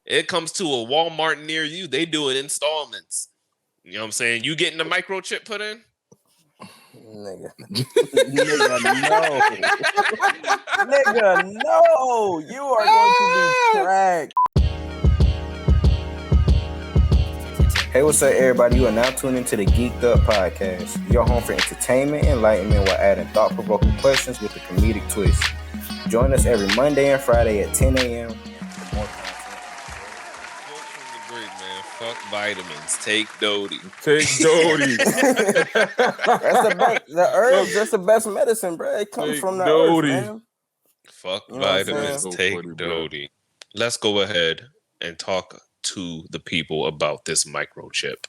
It comes to a Walmart near you, they do it installments. You know what I'm saying? You getting the microchip put in? Nigga, nigga, no, nigga, no, you are going to be tracked. Hey, what's up, everybody? You are now tuned into the Geeked Up Podcast, your home for entertainment, enlightenment, while adding thought-provoking questions with a comedic twist. Join us every Monday and Friday at 10 a.m. for more content. Quote from the great man, fuck vitamins, take Doty. Take Doty. The herbs, that's the best medicine, bro. It comes Take from the Doty. earth, man. Fuck You know what I'm vitamins, saying? take So funny, bro. Doty. Let's go ahead and talk to the people about this microchip.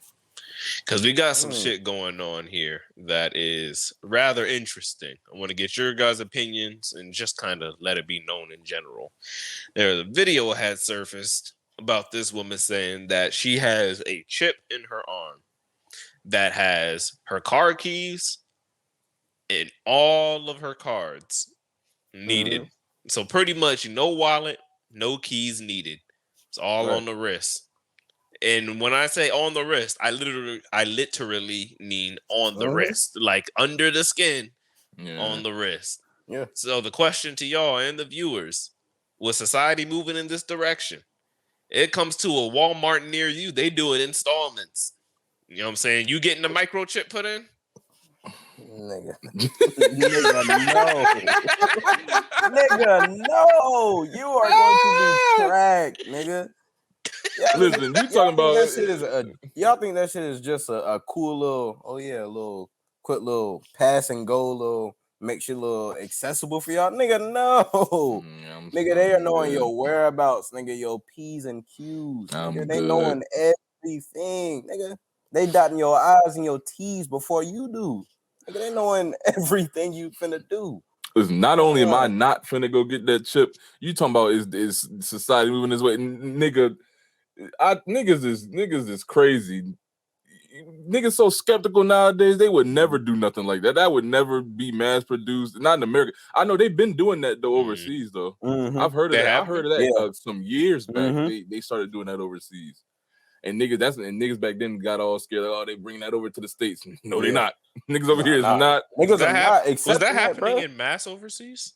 Because we got some shit going on here that is rather interesting. I want to get your guys' opinions and just kind of let it be known in general. There's a video had surfaced about this woman saying that she has a chip in her arm that has her car keys and all of her cards needed. So pretty much no wallet, no keys needed. It's all on the wrist. And when I say on the wrist, I literally mean on the wrist, like under the skin, on the wrist. Yeah. So the question to y'all and the viewers, was society moving in this direction? It comes to a Walmart near you, they do it installments. You know what I'm saying? You getting the microchip put in? Nigga, no. Nigga, no. You are going to be tracked, nigga. Listen, you talking about that shit is y'all think that shit is just a cool little quick little pass and go little make shit a little accessible for y'all, nigga. No, nigga, they are knowing your whereabouts, nigga, your P's and Q's, nigga. They knowing everything, nigga. They dotting your I's and your T's before you do, nigga. They knowing everything you finna do. Listen, not only am I not finna go get that chip, you talking about is society moving this way, nigga. Niggas is crazy. Niggas so skeptical nowadays. They would never do nothing like that. That would never be mass produced. Not in America. I know they've been doing that though overseas though. I've heard of that. I heard of that some years back. They started doing that overseas. And niggas back then got all scared. Like, oh, they bring that over to the States. No, they not. Niggas over here is not. Niggas are not. Was that happening in mass overseas?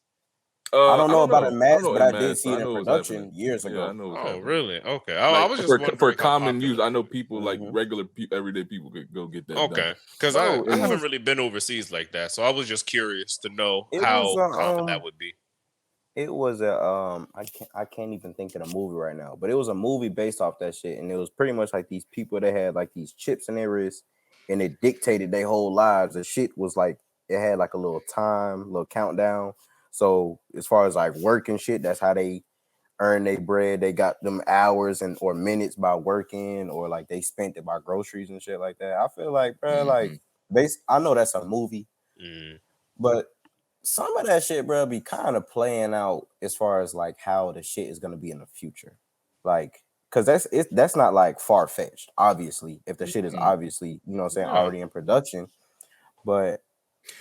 I don't know about a mass, but I did see it in production years ago. I know. Oh, really? Okay. I was just wondering for common use. I know people like regular everyday people could go get that. Okay, because I haven't really been overseas like that, so I was just curious to know how common that would be. It was a I can't even think of the movie right now, but it was a movie based off that shit, and it was pretty much like these people that had like these chips in their wrists, and it dictated their whole lives. The shit was like it had like a little countdown. So as far as like work and shit, that's how they earn their bread. They got them hours or minutes by working, or like they spent it by groceries and shit like that. I feel like, bro, like I know that's a movie, but some of that shit, bro, be kind of playing out as far as like how the shit is gonna be in the future, like because that's not like far fetched. Obviously, if the shit is obviously already in production, but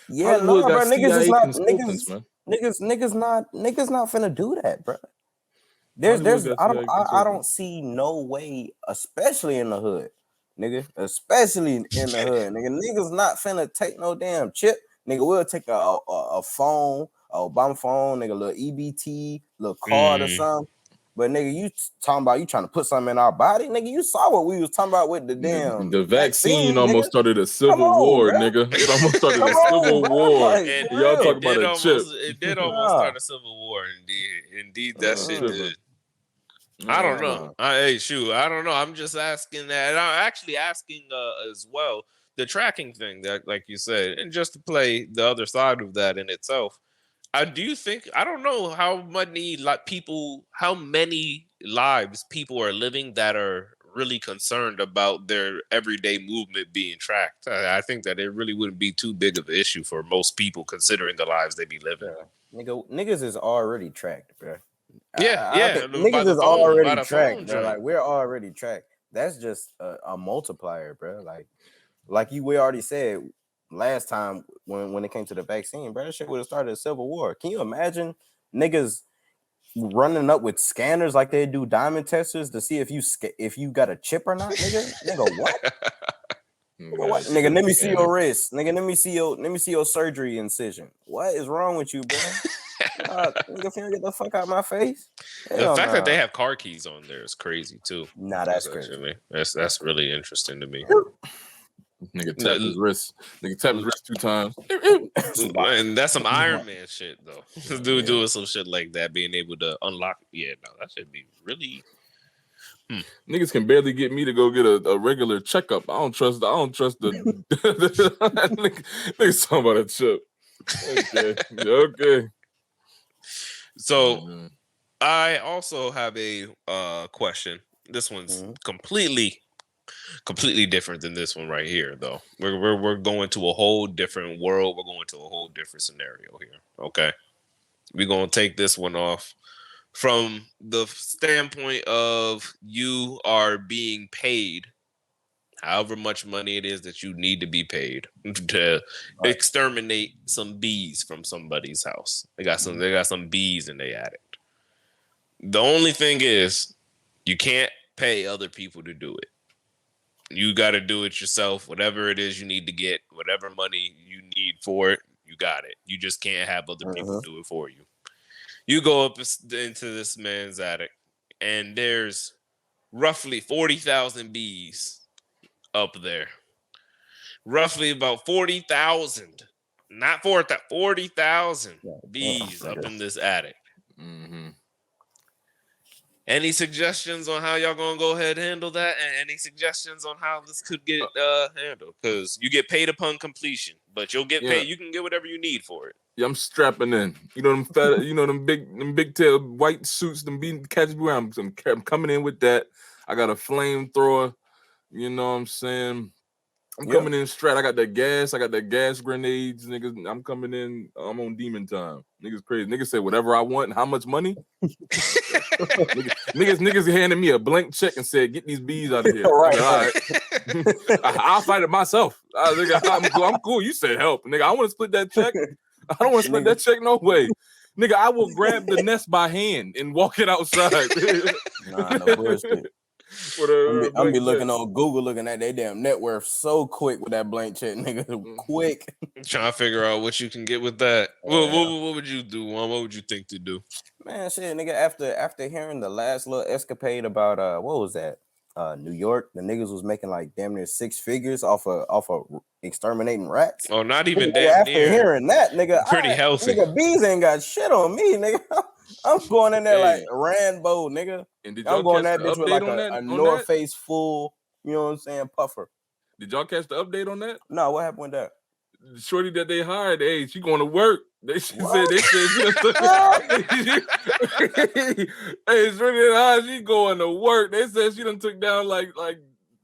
yeah, no, bro, niggas is not niggas. Niggas not finna do that, bro. I don't see no way, especially in the hood, nigga. Especially in the hood, nigga. Niggas not finna take no damn chip, nigga. We'll take a phone, a Obama phone, nigga, little EBT, little card or something. But nigga, you talking about you trying to put something in our body, nigga? You saw what we was talking about with the damn the vaccine almost started a civil war, nigga. It almost started a civil war. Like, y'all talk about a chip. It did almost start a civil war, indeed. That shit did. I don't know. I don't know. I'm just asking that. And I'm actually asking as well the tracking thing that, like you said, and just to play the other side of that in itself. I don't know how many lives people are living that are really concerned about their everyday movement being tracked. I think that it really wouldn't be too big of an issue for most people considering the lives they be living. Niggas is already tracked, bro. Yeah. Niggas is already tracked, bro. Like we're already tracked. That's just a multiplier, bro. Like we already said last time when it came to the vaccine, bro, that shit would have started a civil war. Can you imagine niggas running up with scanners like they do diamond testers to see if you got a chip or not, nigga. Nigga, what? What? Nigga, let me see your wrist. Nigga, let me see your surgery incision. What is wrong with you, bro? Nigga, if you don't get the fuck out of my face. The fact that they have car keys on there is crazy too. Nah, that's crazy. Actually, that's really interesting to me. Nigga tapped his wrist. Nigga tapped his wrist 2 times. And that's some Iron Man shit though. Dude doing some shit like that, being able to unlock. Yeah, no, that should be really. Niggas can barely get me to go get a regular checkup. I don't trust the niggas talking about a chip. Okay. So I also have a question. This one's completely different than this one right here, though. We're going to a whole different world. We're going to a whole different scenario here. Okay, we're gonna take this one off from the standpoint of you are being paid however much money it is that you need to be paid to exterminate some bees from somebody's house. They got some bees in their attic. The only thing is you can't pay other people to do it. You got to do it yourself. Whatever it is you need to get, whatever money you need for it, you got it. You just can't have other people do it for you. You go up into this man's attic, and there's roughly 40,000 bees up there. Roughly about 40,000, not 4,000, 40,000 bees up in this attic. Any suggestions on how y'all gonna go ahead and handle that? And any suggestions on how this could get handled? Because you get paid upon completion, but you'll get paid. You can get whatever you need for it. Yeah, I'm strapping in. You know them big tail white suits, them being catch me around. I'm coming in with that. I got a flamethrower. You know what I'm saying? I'm coming in straight. I got that gas grenades, niggas. I'm coming in. I'm on demon time. Niggas crazy. Niggas say whatever I want and how much money. niggas handed me a blank check and said, "Get these bees out of here." All right. I'll fight it myself. I'm cool. You said help, nigga. I want to split that check. I don't want to split that check. No way, nigga. I will grab the nest by hand and walk it outside. Nah, no bullshit. I'm be looking on Google, looking at their damn net worth so quick with that blank check, nigga. Quick. Trying to figure out what you can get with that. What would you do, Juan? What would you think to do? Man, shit, nigga. After hearing the last little escapade about what was that? New York, the niggas was making like damn near 6 figures off of exterminating rats. Oh, not even damn after near. Hearing that, nigga, pretty healthy. Nigga, bees ain't got shit on me, nigga. I'm going in there like Rambo, nigga. And I'm going that bitch with like a North Face full, you know what I'm saying, puffer. Did y'all catch the update on that? No, what happened with that? The shorty that they hired, hey, she going to work. They said hey, shorty that hired, she going to work. They said she done took down like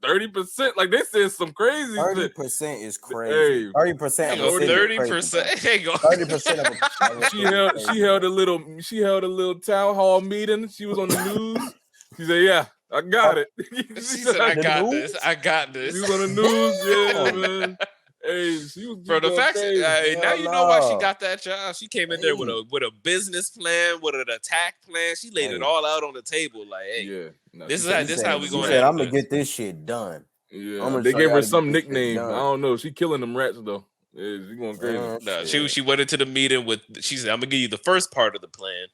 30%. Like they said some crazy. 30% is crazy. 30%. 30%. 30% She held a little town hall meeting. She was on the news. She said, "Yeah, I got it." She said, "I got this. I got this." She was on the news, yeah, man. Hey, she was for the fact now you know why she got that job. She came in there with a business plan, with an attack plan. She laid it all out on the table. Like, hey, this is how we going. I'm gonna get this shit done. Yeah, they gave her some nickname. I don't know. She killing them rats though. Yeah, she going crazy. No, she went into the meeting with. She said, "I'm gonna give you the first part of the plan,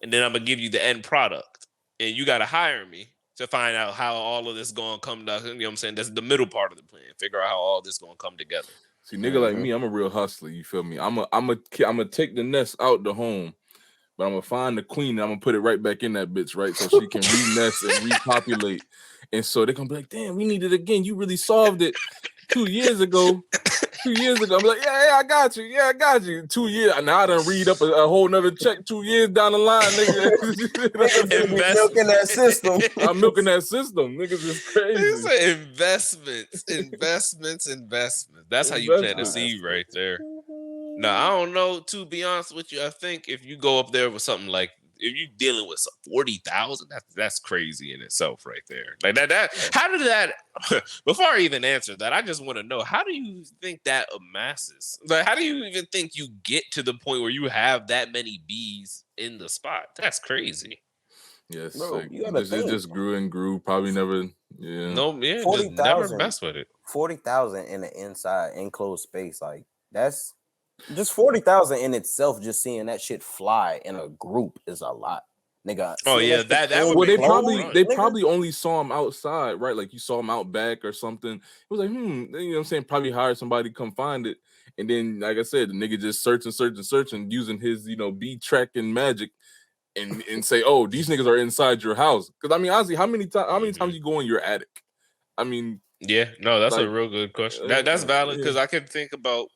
and then I'm gonna give you the end product, and you got to hire me to find out how all of this gonna come down." You know what I'm saying? That's the middle part of the plan. Figure out how all this gonna come together. See, nigga like me, I'm a real hustler. You feel me? I'm a take the nest out the home, but I'm gonna find the queen and I'm gonna put it right back in that bitch, right? So she can re-nest and repopulate. And so they're gonna be like, "Damn, we need it again. You really solved it 2 years ago." 2 years ago, I'm like, yeah, I got you. Yeah, I got you. 2 years. Now I done read up a whole nother check 2 years down the line, nigga. Milking that system. I'm milking that system. Niggas is crazy. Investments. That's how you plant a seed right there. Now, I don't know, to be honest with you. I think if you go up there with something like if you dealing with 40,000, that's crazy in itself, right there. Like that. How did that? Before I even answer that, I just want to know, how do you think that amasses? Like, how do you even think you get to the point where you have that many bees in the spot? That's crazy. Yes, Bro, like, you gotta it think. just grew and grew. Probably never. Yeah. No, yeah, just 40,000 never mess with it. 40,000 in an inside enclosed space, like that's just 40,000 in itself. Just seeing that shit fly in a group is a lot, nigga. Oh Seeing yeah, shit that in would Well, make they nigga. probably only saw him outside, right? Like you saw him out back or something. It was like, you know what I'm saying? Probably hired somebody to come find it. And then, like I said, the nigga just searching, using his, beat tracking magic and say, oh, these niggas are inside your house. Because I mean, honestly, how many times you go in your attic? I mean, yeah, no, that's like, a real good question. That's valid, because yeah. I could think about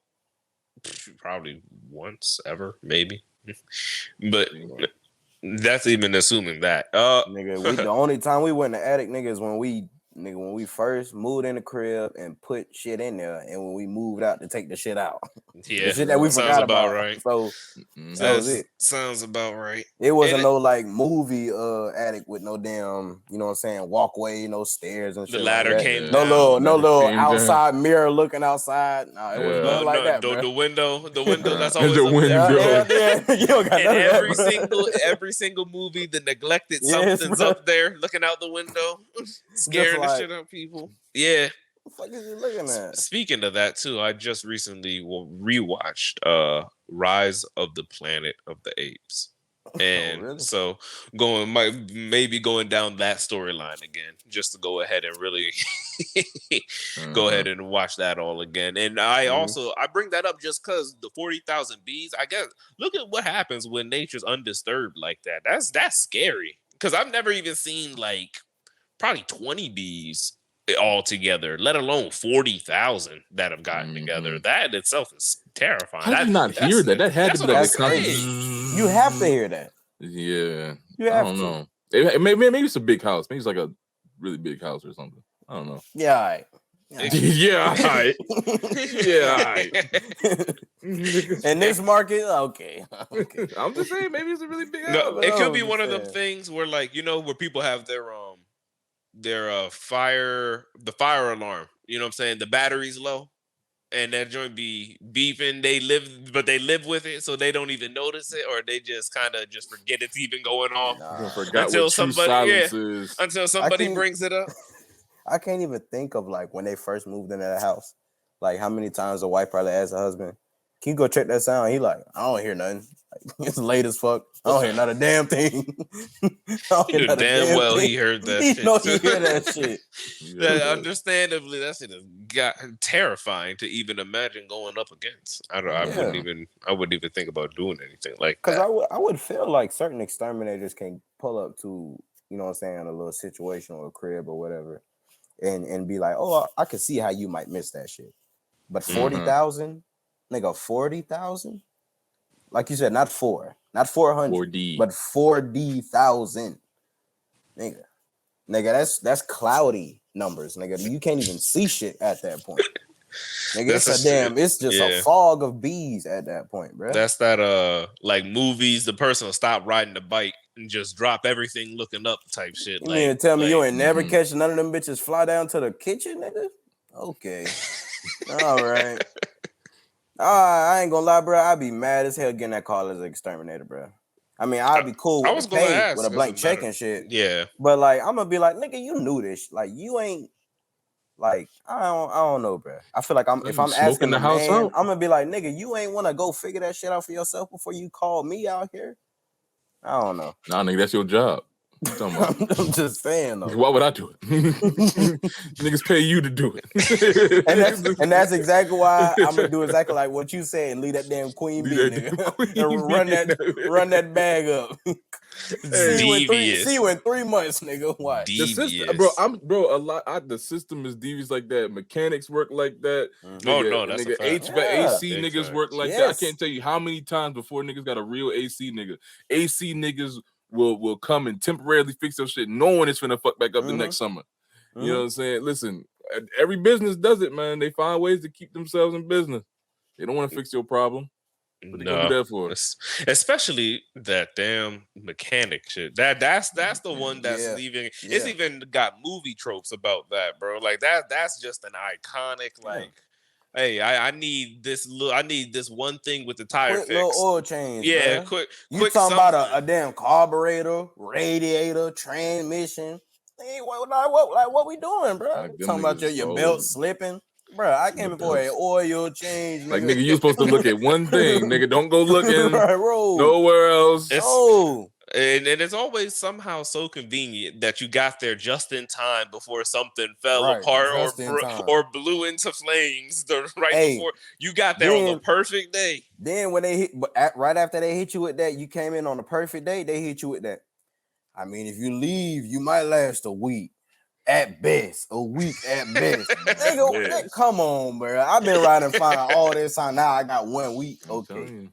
probably once ever, maybe. But that's even assuming that. Nigga, the only time we went in the attic, nigga, is when we first moved in the crib and put shit in there, and when we moved out to take the shit out. Yeah, the shit that we sounds forgot about about. right. So that was it. Sounds about right. It wasn't no like movie attic with no damn, you know what I'm saying, walkway, no stairs and The shit. ladder like that. came no down. little outside mirror looking outside. Nah, it wasn't nothing like that, bro. The window that's And always the up window. there. Yeah. You don't got And none of that, bro. every single movie, the neglected Yes, something's bro. up there looking out the window, scaring the shit out of people. Yeah. What the fuck is you looking at? Speaking of that too, I just recently rewatched Rise of the Planet of the Apes. And really? so maybe going down that storyline again, just to go ahead and really go ahead and watch that all again. And I bring that up just because the 40,000 bees, I guess, look at what happens when nature's undisturbed like that. That's scary, because I've never even seen like probably 20 bees all together, let alone 40,000 that have gotten together. That in itself is terrifying. How did you not hear that? That had to be like that's crazy. You have to hear that. Yeah. You have I don't to. know. Maybe it's a big house. Maybe it's like a really big house or something. I don't know. Yeah, all right. Yeah, all right. Yeah, all right. In this market, okay. I'm just saying, maybe it's a really big house. No, it could be one of them things where, like, where people have their fire alarm, you know what I'm saying, the battery's low, and that joint be beeping. They live with it, so they don't even notice it, or they just kind of just forget it's even going off until somebody brings it up. I can't even think of like when they first moved into the house, like how many times the wife probably asked the husband, "Can you go check that sound?" He like, "I don't hear nothing. Like, it's late as fuck. I don't hear not a damn thing." He knew damn well he heard that shit. He hear that shit. Understandably, that shit has got terrifying to even imagine going up against. I wouldn't even think about doing anything like that. Because I would feel like certain exterminators can pull up to, you know what I'm saying, a little situation or a crib or whatever, and be like, "Oh, I can see how you might miss that shit." But 40,000, nigga, 40,000? Like you said, not 400, 4D, but 40,000. Nigga, that's cloudy numbers, nigga. You can't even see shit at that point. Nigga, it's just a fog of bees at that point, bro. That's that like movies, the person will stop riding the bike and just drop everything looking up type shit. You mean to tell me you ain't never catch none of them bitches fly down to the kitchen, nigga? Okay. All right. I ain't gonna lie, bro. I'd be mad as hell getting that call as an exterminator, bro. I mean, I'd be cool with the pay with a blank check and shit. Yeah. But like, I'm gonna be like, nigga, you knew this. Like, you ain't like, I don't know, bro. I feel like if I'm asking the house man, I'm gonna be like, nigga, you ain't wanna go figure that shit out for yourself before you call me out here. I don't know. Nah, nigga, that's your job. I'm just saying though. Why would I do it? Niggas pay you to do it. and that's exactly why I'm gonna do exactly like what you said and leave that damn queen bee, nigga. And run that bag up. See you in 3 months, nigga. Why? The system, the system is devious like that. Mechanics work like that. That's a fact. AC niggas work like that. I can't tell you how many times before niggas got a real AC nigga. AC niggas will come and temporarily fix your shit, knowing it's finna fuck back up the next summer. You know what I'm saying? Listen, every business does it, man. They find ways to keep themselves in business. They don't want to fix your problem. What they gonna do that for? Especially that damn mechanic shit. That's the one that's leaving. It's even got movie tropes about that, bro. Like that's just an iconic like. Hey, I need this. I need this one thing with the tire quick fix. little oil change. Yeah, Quick. You talking about a damn carburetor, radiator, transmission? Hey, what we doing, bro? Like, Talking about your belt slipping, bro. I came in for an oil change. Like nigga, you supposed to look at one thing, nigga. Don't go looking nowhere else. And it's always somehow so convenient that you got there just in time before something fell apart or blew into flames before you got there on the perfect day. Then when they hit, right after they hit you with that, you came in on the perfect day, they hit you with that. I mean, if you leave, you might last a week. At best, a week at best. Nigga, come on, bro. I've been riding fine all this time. Now I got 1 week. Okay.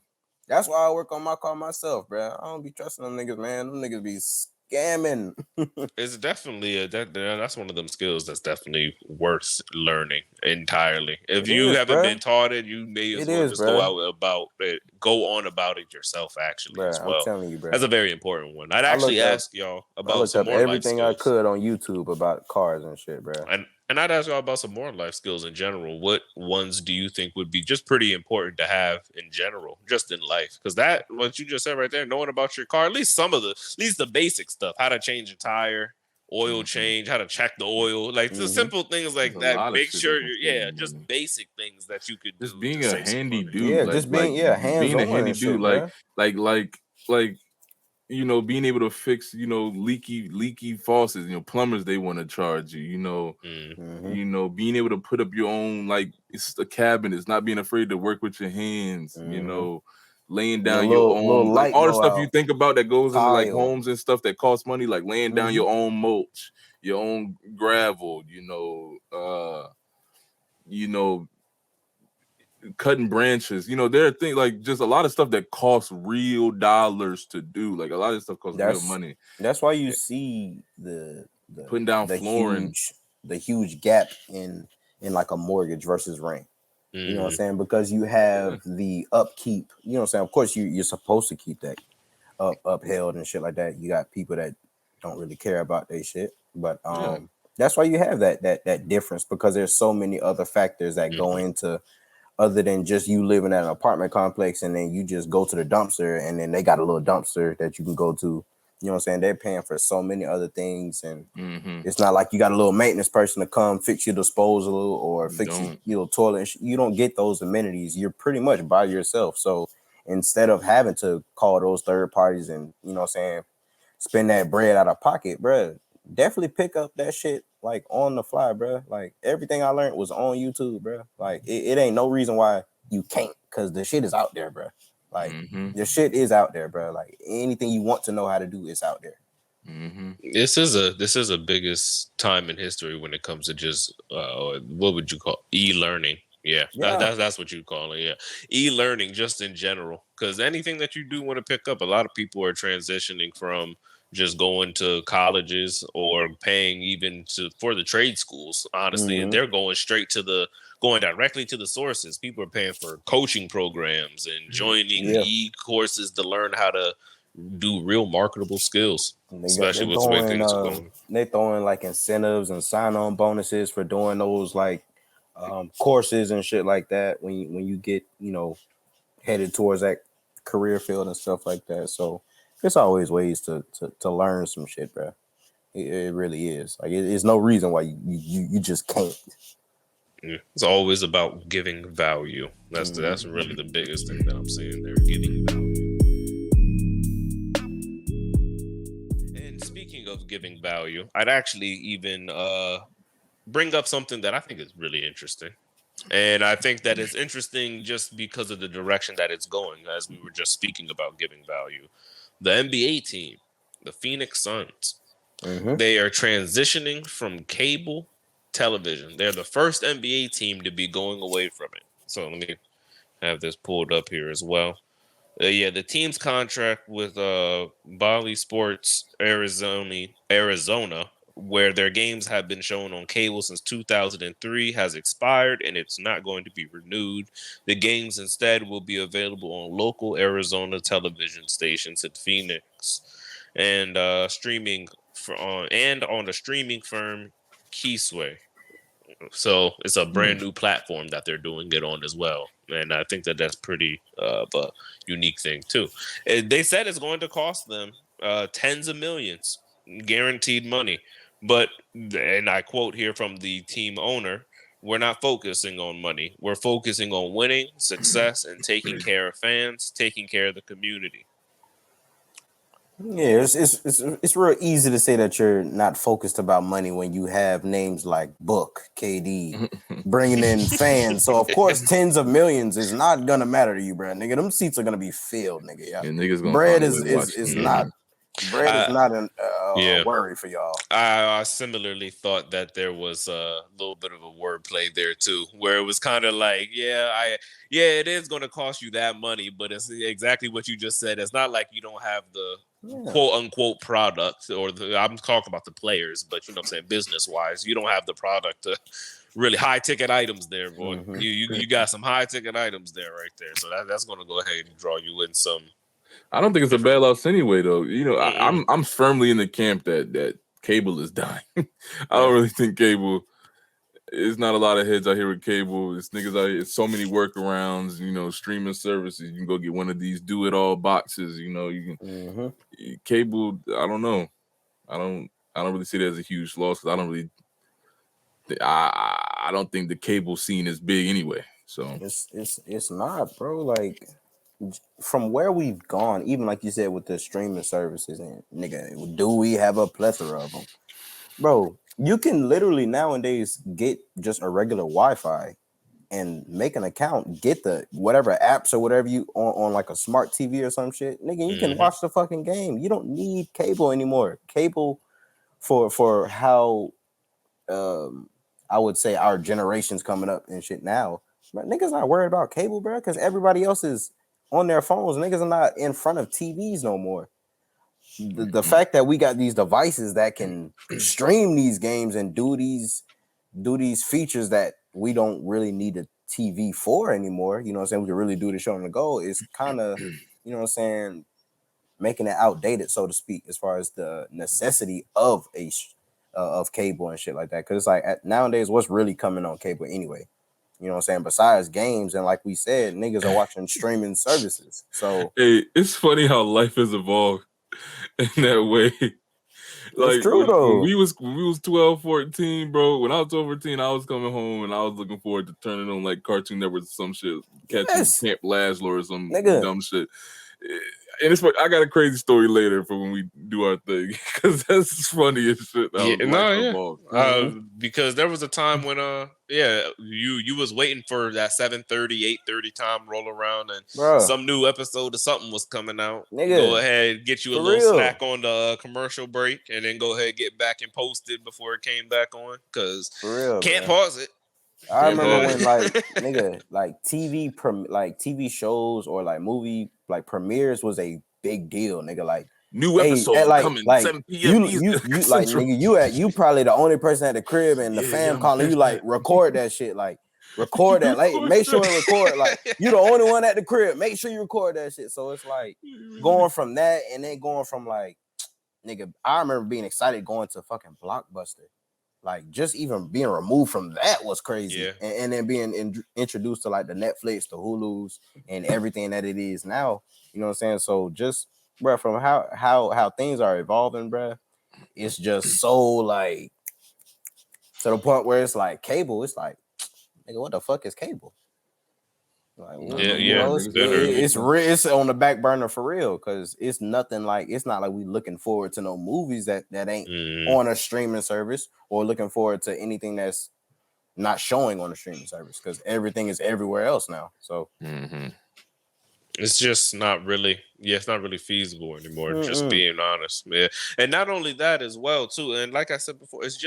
That's why I work on my car myself, bro. I don't be trusting them niggas, man. Them niggas be scamming. It's definitely that's one of them skills that's definitely worth learning entirely. If you haven't been taught it, you may as well just go on about it yourself. Actually, as well. I'm telling you, bro. That's a very important one. I'd actually ask y'all about some more everything I could on YouTube about cars and shit, bro. And I'd ask y'all about some more life skills in general. What ones do you think would be just pretty important to have in general, just in life? Because that, what you just said right there, knowing about your car, at least the basic stuff, how to change a tire, oil change, how to check the oil, like the simple things like that. Make sure just basic things that you could just do. Being a handy dude. Yeah, just being hands-on. Being a handy dude, like you know, being able to fix, you know, leaky faucets, you know, plumbers, they want to charge you, you know, you know, being able to put up your own, like, it's a cabinet, it's not being afraid to work with your hands, you know, laying down your own, like, all the stuff you think about that goes into like homes and stuff that costs money, like laying down your own mulch, your own gravel, you know, cutting branches, you know, there are things like just a lot of stuff that costs real dollars to do. Like a lot of stuff costs real money. That's why you see the putting down flooring, the huge gap in like a mortgage versus rent. You know what I'm saying? Because you have the upkeep. You know what I'm saying? Of course, you're supposed to keep that upheld and shit like that. You got people that don't really care about their shit, but that's why you have that difference, because there's so many other factors that go into. Other than just you living at an apartment complex and then you just go to the dumpster and then they got a little dumpster that you can go to. You know what I'm saying? They're paying for so many other things, and it's not like you got a little maintenance person to come fix your disposal or fix your toilet. You don't get those amenities. You're pretty much by yourself. So instead of having to call those third parties and, you know what I'm saying, spend that bread out of pocket, bro, definitely pick up that shit like on the fly, bro. Like everything I learned was on YouTube, bro. Like it ain't no reason why you can't, because the shit is out there, bro. Like the shit is out there, bro. Like anything you want to know how to do is out there. This is a biggest time in history when it comes to just what would you call e-learning? That's what you call it. Yeah, e-learning just in general, because anything that you do want to pick up, a lot of people are transitioning from just going to colleges or paying even for the trade schools, honestly, and they're going directly to the sources. People are paying for coaching programs and joining e-courses to learn how to do real marketable skills, especially with the way things are going. They throwing like incentives and sign-on bonuses for doing those like courses and shit like that when you get, you know, headed towards that career field and stuff like that. So there's always ways to learn some shit, bro. It really is. Like it's no reason why you just can't. It's always about giving value. That's really the biggest thing that I'm seeing there. Giving value. And speaking of giving value, I'd actually even bring up something that I think is really interesting. And I think that it's interesting just because of the direction that it's going, as we were just speaking about giving value. The NBA team, the Phoenix Suns, they are transitioning from cable television. They're the first NBA team to be going away from it. So let me have this pulled up here as well. The team's contract with Bally Sports Arizona where their games have been shown on cable since 2003 has expired and it's not going to be renewed. The games instead will be available on local Arizona television stations in Phoenix and streaming on the streaming firm Keysway. So it's a brand new platform that they're doing it on as well, and I think that that's pretty a unique thing too. They said it's going to cost them tens of millions, guaranteed money. But and I quote here from the team owner: "We're not focusing on money. We're focusing on winning, success, and taking care of fans, taking care of the community." Yeah, it's real easy to say that you're not focused about money when you have names like Book, KD, bringing in fans. So of course, tens of millions is not gonna matter to you, bro. Nigga, them seats are gonna be filled, nigga. Yeah, And niggas gonna bread find a is way to watch is it. not bread is not a Yeah. worry for y'all. I similarly thought that there was a little bit of a wordplay there too, where it was kind of like, yeah, it is going to cost you that money, but it's exactly what you just said. It's not like you don't have the quote unquote product, or I'm talking about the players, but you know what I'm saying, business wise, you don't have the product to really high ticket items there, boy. You got some high ticket items there right there, so that's going to go ahead and draw you in some. I don't think it's a bad loss anyway, though. You know, I'm firmly in the camp that cable is dying. I don't really think cable. It's not a lot of heads out here with cable. It's niggas out here. It's so many workarounds. You know, streaming services. You can go get one of these do-it-all boxes. You know, you can cable. I don't know. I don't really see that as a huge loss because I don't really. I don't think the cable scene is big anyway. So it's not, bro. Like, from where we've gone, even like you said with the streaming services, and nigga, do we have a plethora of them, bro? You can literally nowadays get just a regular Wi-Fi and make an account, get the whatever apps or whatever you on like a smart TV or some shit, nigga. You can watch the fucking game. You don't need cable anymore. Cable for how I would say our generations coming up and shit now, but niggas not worried about cable, bro, because everybody else is on their phones. Niggas are not in front of TVs no more. The fact that we got these devices that can stream these games and do these features that we don't really need a TV for anymore, you know what I'm saying? We can really do the show on the go is kind of, you know what I'm saying, making it outdated, so to speak, as far as the necessity of of cable and shit like that. Because it's like nowadays, what's really coming on cable anyway? You know what I'm saying? Besides games, and like we said, niggas are watching streaming services. So hey, it's funny how life has evolved in that way. Like true, when we was 12, 14, bro. When I was 12, 14, I was coming home and I was looking forward to turning on like Cartoon Network or some shit, catching Camp Lazlo or some dumb shit. And it's I got a crazy story later for when we do our thing because that's funny as shit. Because there was a time when you was waiting for that 7:30, 8:30 time roll around and some new episode of something was coming out. Go ahead, get you a little snack on the commercial break, and then go ahead get back and post it before it came back on because can't pause it. I remember when like nigga like TV shows or like movie like premieres was a big deal, nigga. Like new episodes coming 7 p.m. You like nigga, you probably the only person at the crib and the fam calling you like record that shit, like record that, like make sure it record, like you the only one at the crib, make sure you record that shit. So it's like going from that and then going from like nigga, I remember being excited going to fucking Blockbuster. Like just even being removed from that was crazy, and then being introduced to like the Netflix, the Hulus, and everything that it is now. You know what I'm saying? So just, bro, from how things are evolving, bro, it's just so like to the point where it's like cable. It's like, nigga, what the fuck is cable? Like, you know, it's on the back burner for real because it's nothing like, it's not like we looking forward to no movies that ain't on a streaming service or looking forward to anything that's not showing on a streaming service because everything is everywhere else now. So it's just not really it's not really feasible anymore. Just being honest, man. And not only that as well, too. And like I said before, it's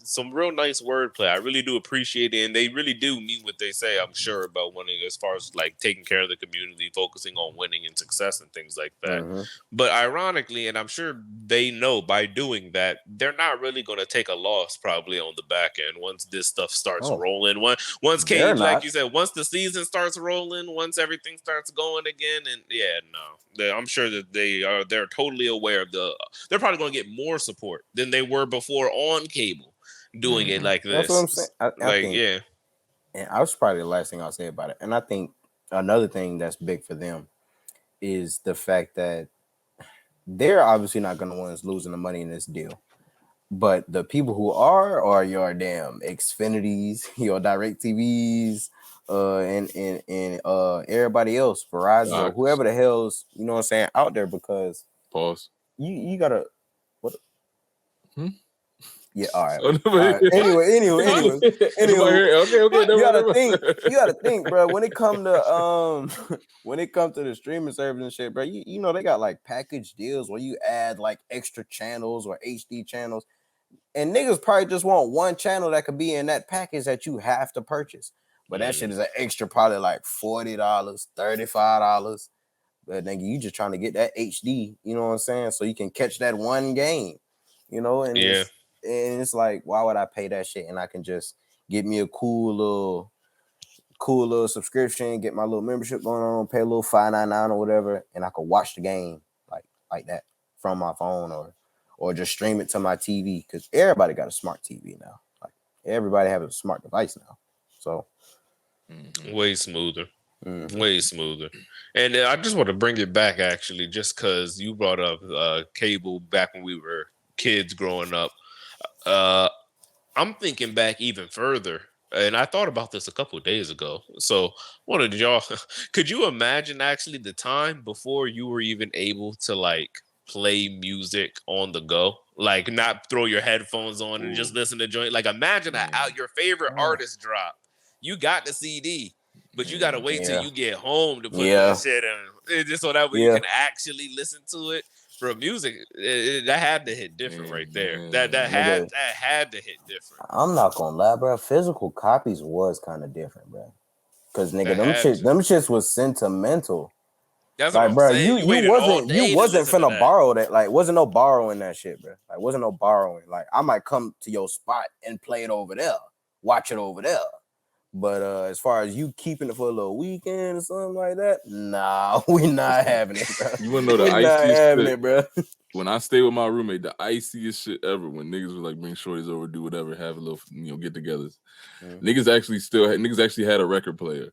some real nice wordplay. I really do appreciate it, and they really do mean what they say. I'm sure about winning, as far as like taking care of the community, focusing on winning and success and things like that. But ironically, and I'm sure they know by doing that, they're not really going to take a loss probably on the back end once this stuff starts rolling. Once Cage, like you said, once the season starts rolling, once everything starts going again, and I'm sure that they're totally aware of they're probably going to get more support than they were before on cable doing it like this. That's what I'm saying. I think, and I was probably the last thing I'll say about it. And I think another thing that's big for them is the fact that they're obviously not going to want us losing the money in this deal. But the people who are your damn Xfinities, your DirecTVs, and everybody else, Verizon, or whoever the hell's, you know what I'm saying, out there, because you gotta what? Yeah, all right. Anyway. You gotta think, bro. When it come to the streaming service and shit, bro, you know they got like package deals where you add like extra channels or HD channels. And niggas probably just want one channel that could be in that package that you have to purchase. But that shit is an extra probably like $40, $35. But nigga, you just trying to get that HD, you know what I'm saying? So you can catch that one game, you know? And it's like, why would I pay that shit? And I can just get me a cool little subscription, get my little membership going on, pay a little $5.99 or whatever, and I could watch the game like that from my phone or just stream it to my TV, because everybody got a smart TV now. Like everybody have a smart device now. So way smoother. Way smoother. And I just want to bring it back, actually, just because you brought up cable back when we were kids growing up. I'm thinking back even further, and I thought about this a couple of days ago. So one of y'all, could you imagine actually the time before you were even able to like play music on the go, like not throw your headphones on and just listen to joint? Like imagine out your favorite artist drop, you got the CD, but you gotta wait till you get home to put the shit in, just so that way you can actually listen to it. For music, that had to hit different right there. That had to hit different. I'm not gonna lie, bro. Physical copies was kind of different, bro. Cause nigga, them shits was sentimental. That's like, what bro, I'm saying. you wasn't finna borrow that. Like, wasn't no borrowing that shit, bro. Like, wasn't no borrowing. Like, I might come to your spot and play it over there, watch it over there. But as far as you keeping it for a little weekend or something like that, nah, we not having it, bro. You wanna know the iciest shit, bro? When I stay with my roommate, the iciest shit ever, when niggas would like bring shorties over, do whatever, have a little, get-togethers. Niggas actually had a record player.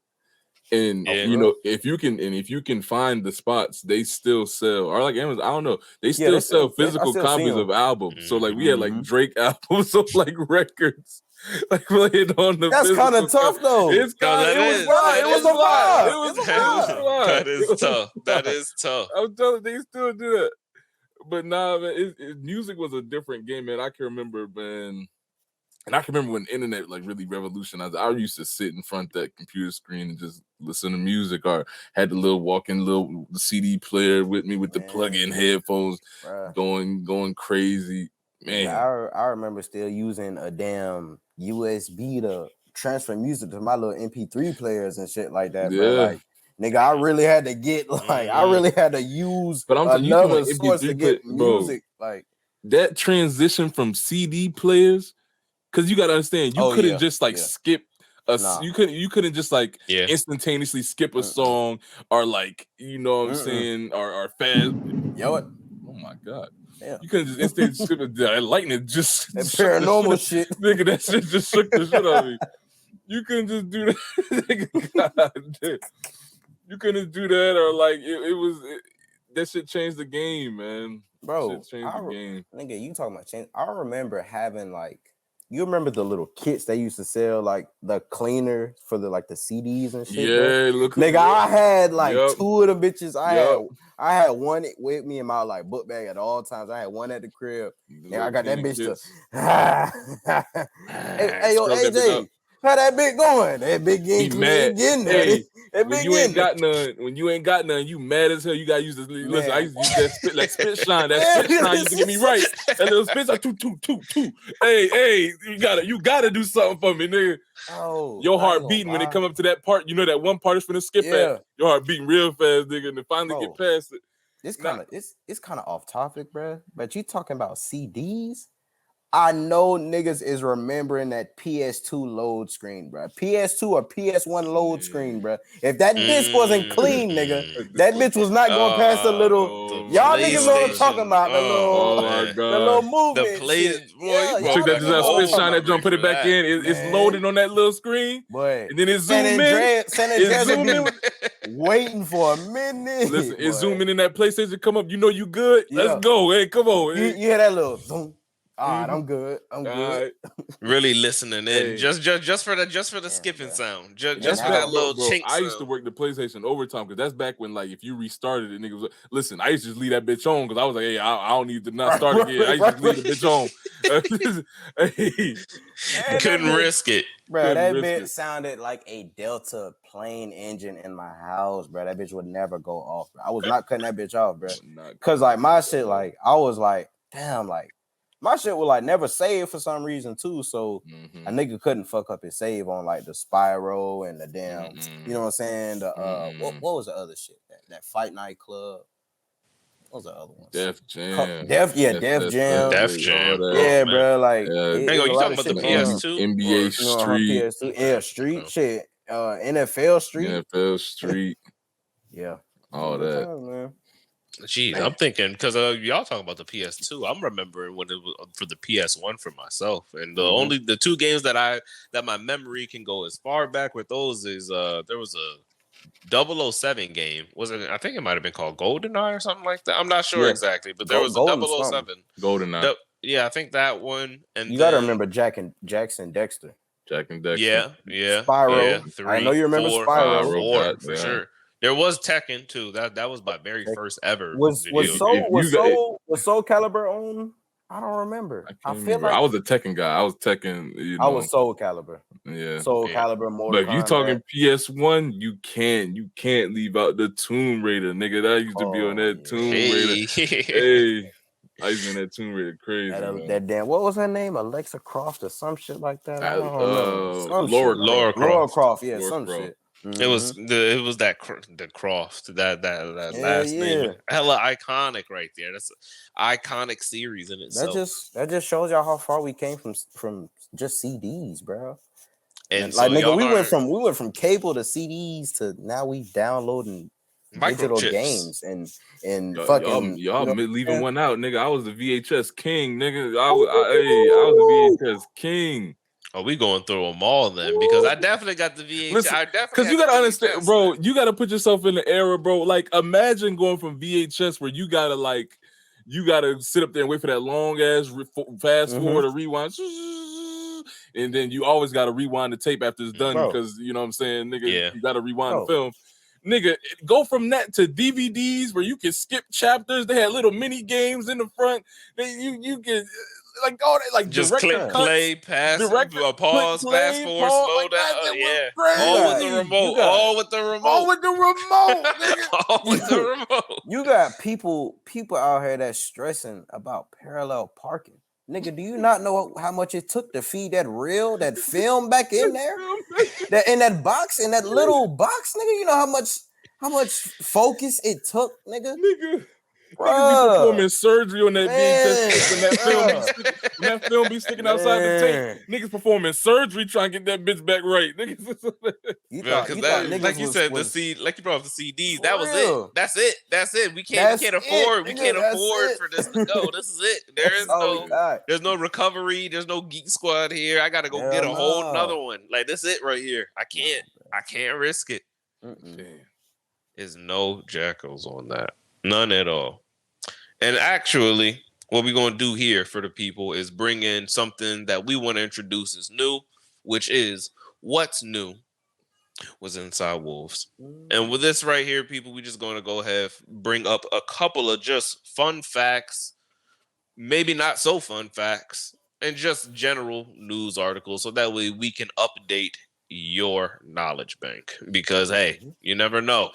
And you know, if you can find the spots, they still sell, or like Amazon, I don't know, they still sell physical copies of albums. So like we had like Drake albums of like records, like playing on the. That's kind of tough though. It's kind of it was a vibe. That is tough. That is tough. I'm telling you, they still do that. But nah, man, music was a different game, man. I can remember, man. And I can remember when the internet like really revolutionized. I used to sit in front of that computer screen and just listen to music, or had the little walk-in little CD player with me with the plug-in headphones, going crazy. Man, I remember still using a damn USB to transfer music to my little MP3 players and shit like that. Bro. Like, nigga, I really had to get I really had to use another source to get music. Like that transition from CD players. Because you gotta understand, you couldn't just like skip you couldn't just like instantaneously skip a song, or like, you know what I'm saying, or fast. Oh my god. Yeah. You couldn't just instantaneously skip it. Lightning just that paranormal shit. Nigga, that shit just shook the shit out of me. You couldn't just do that. God damn. You couldn't do that, or like that shit changed the game, man. Bro, the game. Nigga, you talking about change. I remember having like, you remember the little kits they used to sell, like the cleaner for the like the CDs and shit? Yeah, look, nigga, I had like two of them bitches. I had one with me in my like book bag at all times. I had one at the crib. And I got that bitch hey, yo, AJ, how that bitch going? That bitch getting there. when you ain't got none, you mad as hell. You gotta use this. Listen, I used to use that spit shine. That spit shine used to get me right. That little spit shine, two. Hey, you gotta do something for me, nigga. Oh, your heart beating when they come up to that part. You know that one part is finna skip at. Your heart beating real fast, nigga, and then finally get past it. It's kind of off topic, bro. But you talking about CDs? I know niggas is remembering that PS2 load screen, bro. PS2 or PS1 load screen, bro. If that bitch wasn't clean, nigga, that bitch was not going past the little. Y'all niggas know what I'm talking about. The little movement. The play. Took that spit shine that jump, put it back in. It's loaded on that little screen, and then it zoom in. It zoom in. Waiting for a minute. Listen, it's zooming in that PlayStation. Come up, you know you good. Let's go. Hey, come on. You hear that little zoom? All right, I'm good. Right. Really listening in, just for the skipping sound, just for that little chink. I used to work the PlayStation overtime because that's back when, like, if you restarted it, niggas. Listen, I used to just leave that bitch on because I was like, hey, I don't need to not start again. I used to just leave the bitch on. Couldn't risk it, bro. That bitch sounded like a Delta plane engine in my house, bro. That bitch would never go off. Bro. I was not cutting that bitch off, bro. Cause like my shit, like I was like, damn, like. My shit would like never save for some reason too, so a nigga couldn't fuck up his save on like the Spiral and the damn, you know what I'm saying? The what was the other shit? That Fight Night Club. What was the other one? Def Jam. Def Jam. Yeah, bro. Like, you talking about the PS2? NBA Street. PS2. Yeah, Street shit. NFL Street. Yeah. All that. Man. Jeez, I'm thinking because y'all talking about the PS2. I'm remembering when it was for the PS1 for myself, and the two games that my memory can go as far back with those is there was a 007 game. Was it? I think it might have been called GoldenEye or something like that. I'm not sure exactly, but there was a 007. GoldenEye. Yeah, I think that one. And you got to remember Jackson Dexter. Jack and Dexter. Yeah. Spyro. Yeah, 3, I know you remember 4, Spyro. 4 for sure. There was Tekken too. That was my very first ever. Was Soul Calibur on? I don't remember. I feel like I was a Tekken guy. I was Tekken. I was Soul Calibur. Yeah, Soul Calibur. Mortal Kombat. But if you talking PS1, you can't leave out the Tomb Raider, nigga. That used to be on that Tomb Raider. Hey. I used to be in that Tomb Raider crazy. That damn, what was her name? Alexa Croft or some shit like that. I don't know. Laura Croft. Yeah, some shit. It was the Croft that last name, hella iconic right there. That's an iconic series in itself. That just shows y'all how far we came from just CDs, bro. And like nigga, we went from cable to CDs to now we downloading digital games and fucking y'all leaving one out, nigga. I was the VHS king, nigga. I was the VHS king. Oh, we going through them all then because I definitely got the VHS. Because you gotta understand, bro. You gotta put yourself in the era, bro. Like, imagine going from VHS where you gotta sit up there and wait for that long ass fast forward or rewind, and then you always gotta rewind the tape after it's done because you know what I'm saying, nigga. You gotta rewind the film. Nigga, go from that to DVDs where you can skip chapters. They had little mini games in the front. You can like all that, like just click play, pass, pause, fast forward, slow down. All with the remote. All with the remote. You got people out here that's stressing about parallel parking. Nigga, do you not know how much it took to feed that film back in there? In that box, in that little box, nigga. You know how much focus it took, nigga? Niggas be performing surgery on that VHS when that film be sticking outside the tape. Niggas performing surgery trying to get that bitch back right. Niggas, like you said, like you brought up the CDs. That was it. That's it. We can't afford for this to go. This is it. There's no recovery. There's no Geek Squad here. I gotta go get a whole another one. Like this it right here. I can't risk it. There's no jackals on that. None at all. And actually, what we're going to do here for the people is bring in something that we want to introduce as new, which is what's new was Inside Wolves. And with this right here, people, we're just going to go ahead, bring up a couple of just fun facts, maybe not so fun facts, and just general news articles. So that way we can update your knowledge bank, because hey, you never know.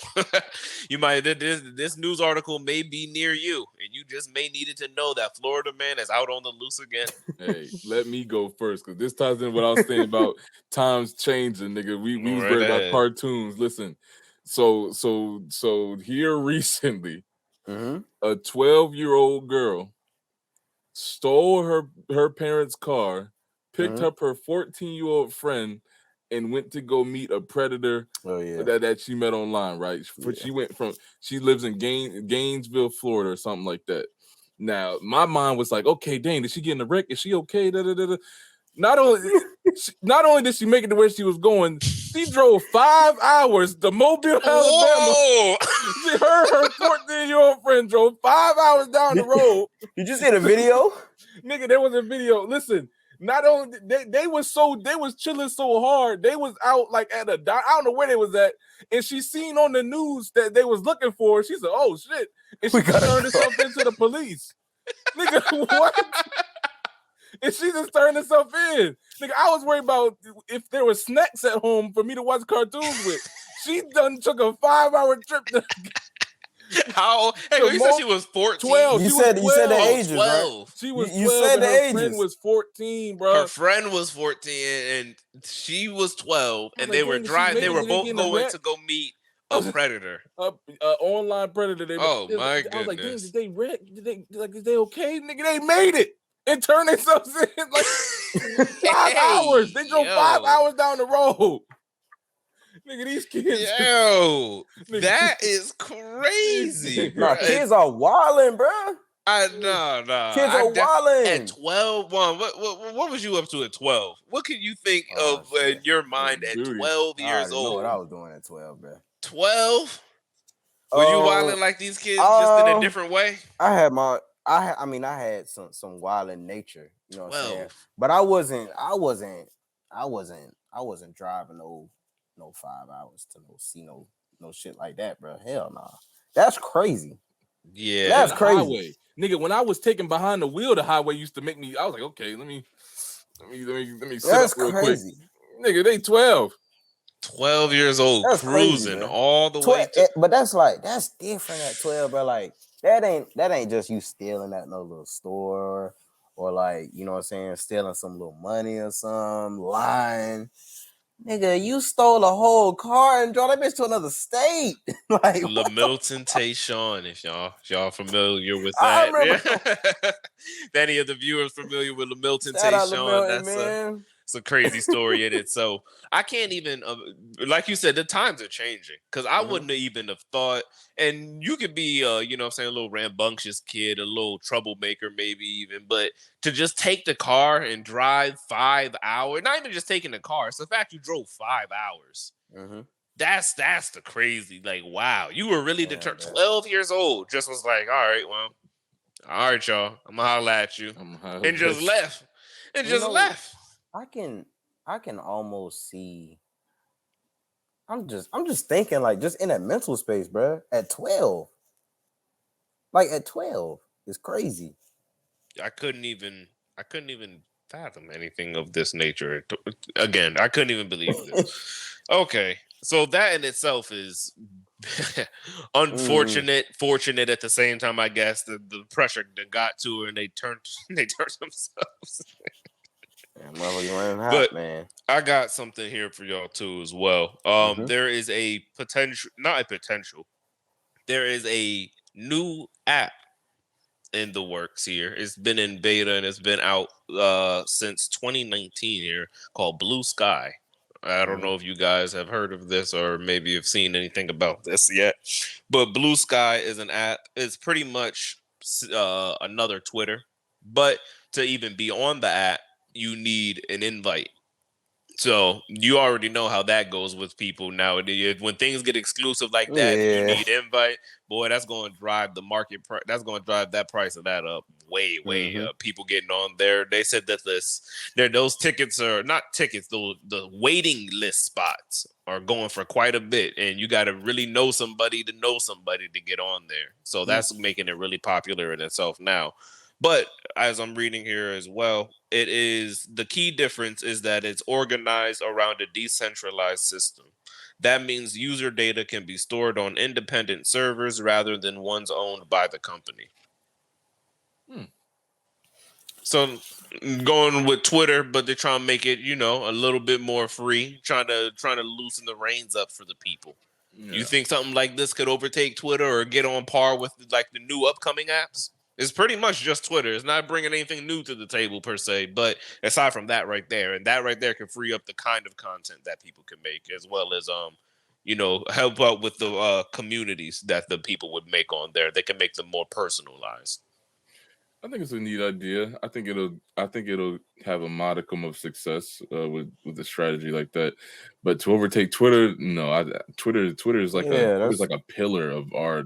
You might this news article may be near you, and you just may needed to know that Florida man is out on the loose again. Hey, let me go first, because this ties in what I was saying about times changing, nigga. We was Right worried about ahead. cartoons. Listen, so here recently, Mm-hmm. a 12-year-old girl stole her parents' car, picked Mhm. up her 14-year-old friend, and went to go meet a predator Oh yeah. that she met online, right? Yeah. She lives in Gainesville, Florida, or something like that. Now, my mind was like, okay, dang, did she get in a wreck? Is she okay? Da, da, da, da. Not only did she make it to where she was going, she drove 5 hours to Mobile, Alabama. Whoa! Her 14-year-old friend drove 5 hours down the road. Did you see the video? Nigga, there was a video. Listen, not only they was chilling so hard, they was out like at I don't know where they was at, and she seen on the news that they was looking for her. She said, "Oh shit!" And she turned herself into the police. Nigga, what? And she just turned herself in. Nigga, I was worried about if there was snacks at home for me to watch cartoons with. She done took a 5-hour trip to. How? Hey, you said she was 14. 12. You said the ages, 12. right? She was 12. You said the her ages. friend was 14, bro. Her friend was 14 and she was 12, and they were driving. They were both going to go meet a predator. Online predator. Oh my goodness! I was like, dang, goodness. did they wreck? Did they is they okay? Nigga, they made it and turned themselves in like 5 hours. They drove 5 hours down the road. Nigga, these kids. Yo, that is crazy, bro. Nah, kids are wilding, bro. No. Kids are wilding. At 12, what was you up to at 12? What can you think of in your mind at 12 years I old? know what I was doing at 12, bro. 12? Were you wilding like these kids, just in a different way? I had some wilding nature, you know what I'm saying? But I wasn't driving no 5 hours to see no shit like that, bro. Hell nah. That's crazy. Yeah. That's crazy. Highway. Nigga, when I was taking behind the wheel, the highway used to make me, I was like, okay, let me sit up real crazy. Quick. Nigga, they 12. 12 years old, that's cruising crazy, all the way to... But that's different at 12, bro. Like, that ain't just you stealing at no little store or like, you know what I'm saying, stealing some little money or some lying. Nigga, you stole a whole car and drove that bitch to another state. Like LaMilton Tayshawn, if y'all familiar with that. If any of the viewers familiar with LaMilton Tayshawn, it's a crazy story in it. So I can't even, like you said, the times are changing, because I wouldn't even have thought. And you could be, you know what I'm saying, a little rambunctious kid, a little troublemaker, maybe even, but to just take the car and drive 5 hours, not even just taking the car, it's the fact you drove 5 hours. That's the crazy, like, wow, you were really determined. 12 years old, just was like, all right, y'all, I'm gonna holler at you, and just left, left. I can almost see. I'm just thinking, like, just in that mental space, bro. At 12, like at 12, it's crazy. I couldn't even fathom anything of this nature. Again, I couldn't even believe this. Okay, so that in itself is unfortunate, fortunate at the same time. I guess the pressure that got to her, and they turned themselves. But man, I got something here for y'all too as well. There is a there is a new app in the works here. It's been in beta and it's been out since 2019 here, called Blue Sky. I don't know if you guys have heard of this or maybe have seen anything about this yet, but Blue Sky is an app. It's pretty much another Twitter, but to even be on the app, you need an invite. So you already know how that goes with people nowadays. When things get exclusive like that, you need invite. Boy, that's going to drive the market. That's going to drive that price of that up way up. People getting on there. They said that those tickets are not tickets. The waiting list spots are going for quite a bit, and you got to really know somebody to get on there. So that's making it really popular in itself now. But as I'm reading here as well, it is the key difference is that it's organized around a decentralized system. That means user data can be stored on independent servers rather than ones owned by the company. So going with Twitter, but they're trying to make it, a little bit more free, trying to loosen the reins up for the people. Yeah. You think something like this could overtake Twitter or get on par with like the new upcoming apps? It's pretty much just Twitter. It's not bringing anything new to the table per se, but aside from that right there, and that right there can free up the kind of content that people can make, as well as help out with the communities that the people would make on there. They can make them more personalized. I think it's a neat idea. I think it'll have a modicum of success with a strategy like that. But to overtake Twitter, no. Twitter is like Twitter's like a pillar of our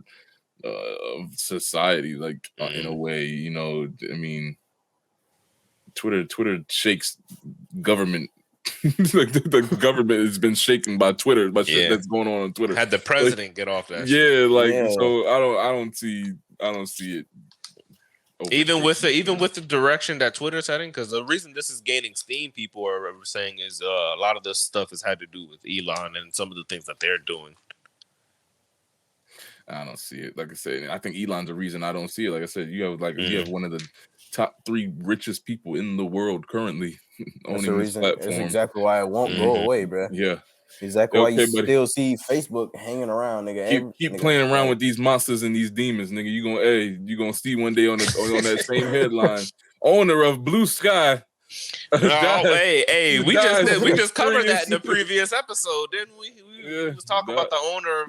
of society, like in a way. I mean, Twitter shakes government. Like the government has been shaken by Twitter, by shit that's going on Twitter. Had the president get off that? Yeah, so I don't see it. Even with the direction that Twitter's heading, because the reason this is gaining steam, people are saying is a lot of this stuff has had to do with Elon and some of the things that they're doing. I don't see it. Like I said, I think Elon's the reason I don't see it. Like I said, you have one of the top 3 richest people in the world currently owning this platform. That's exactly why it won't go away, bro. Yeah. Exactly why you still see Facebook hanging around, nigga. Keep playing around with these monsters and these demons, nigga. You gonna see one day on that same headline, owner of Blue Sky. Hey, we just covered that in the previous episode, didn't we? We was talking about the owner of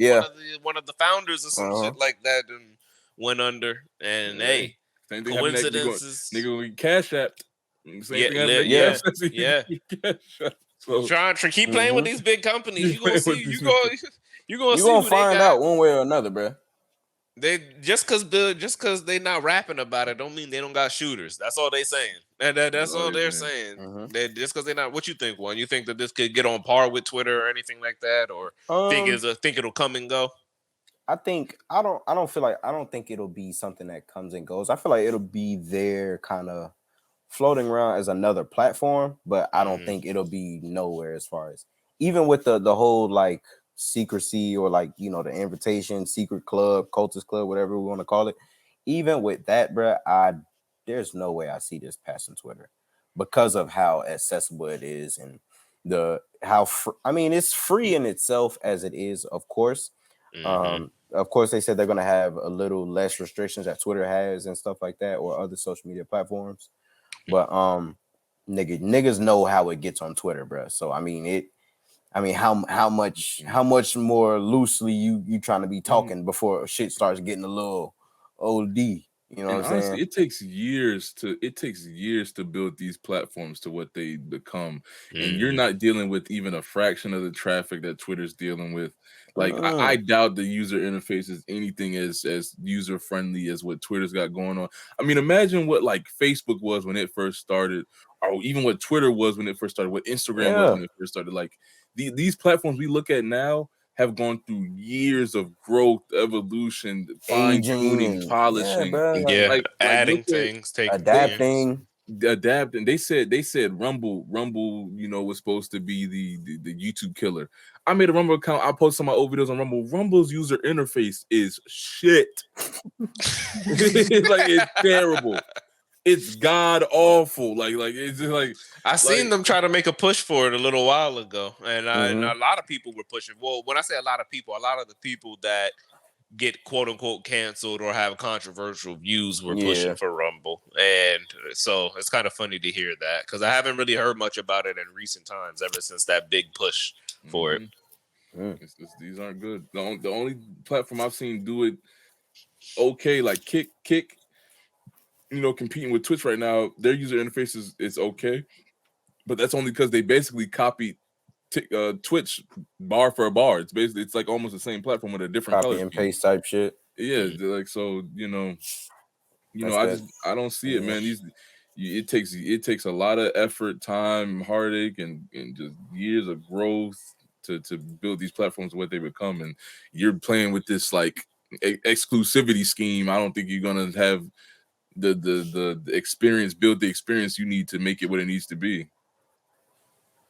one of the founders or some shit like that, and went under. And same thing coincidences. Nigga, we cash apped. So trying to keep playing with these big companies. You gonna find out one way or another, bro. They just because they not rapping about it don't mean they don't got shooters. That's all they saying. That's all they're saying. Mm-hmm. Just because they're not. What you think, Juan? You think that this could get on par with Twitter or anything like that, or think it'll come and go? I don't think it'll be something that comes and goes. I feel like it'll be there, kind of floating around as another platform, but I don't think it'll be nowhere as far as even with the whole like secrecy or like the invitation secret club, cultist club, whatever we want to call it. Even with that, bro, there's no way I see this passing Twitter because of how accessible it is and it's free in itself as it is, of course. Of course, they said they're gonna have a little less restrictions that Twitter has and stuff like that, or other social media platforms. But niggas know how it gets on Twitter, bro. So how much more loosely you trying to be talking before shit starts getting a little OD. You know what I'm saying? It takes years to build these platforms to what they become, and you're not dealing with even a fraction of the traffic that Twitter's dealing with. Like I doubt the user interface is anything as user friendly as what Twitter's got going on. I mean, imagine what like Facebook was when it first started, or even what Twitter was when it first started, what Instagram was when it first started. Like these platforms we look at now have gone through years of growth, evolution, fine-tuning, polishing, adding things, adapting. They said Rumble, was supposed to be the YouTube killer. I made a Rumble account. I posted some of my old videos on Rumble. Rumble's user interface is shit. It's terrible. It's god awful. Like it's just like I seen them try to make a push for it a little while ago, and a lot of people were pushing. Well, when I say a lot of the people that get quote unquote canceled or have controversial views were pushing for Rumble, and so it's kind of funny to hear that because I haven't really heard much about it in recent times ever since that big push for it. These aren't good. The only platform I've seen do it okay, like Kick. Competing with Twitch right now, their user interface is okay, but that's only because they basically copied Twitch bar for a bar. It's like almost the same platform with a different copy color and paste type shit. Yeah, like so. I don't see it, man. It takes a lot of effort, time, heartache, and just years of growth to build these platforms what they become. And you're playing with this like exclusivity scheme. I don't think you're gonna have the experience, build the experience you need to make it what it needs to be.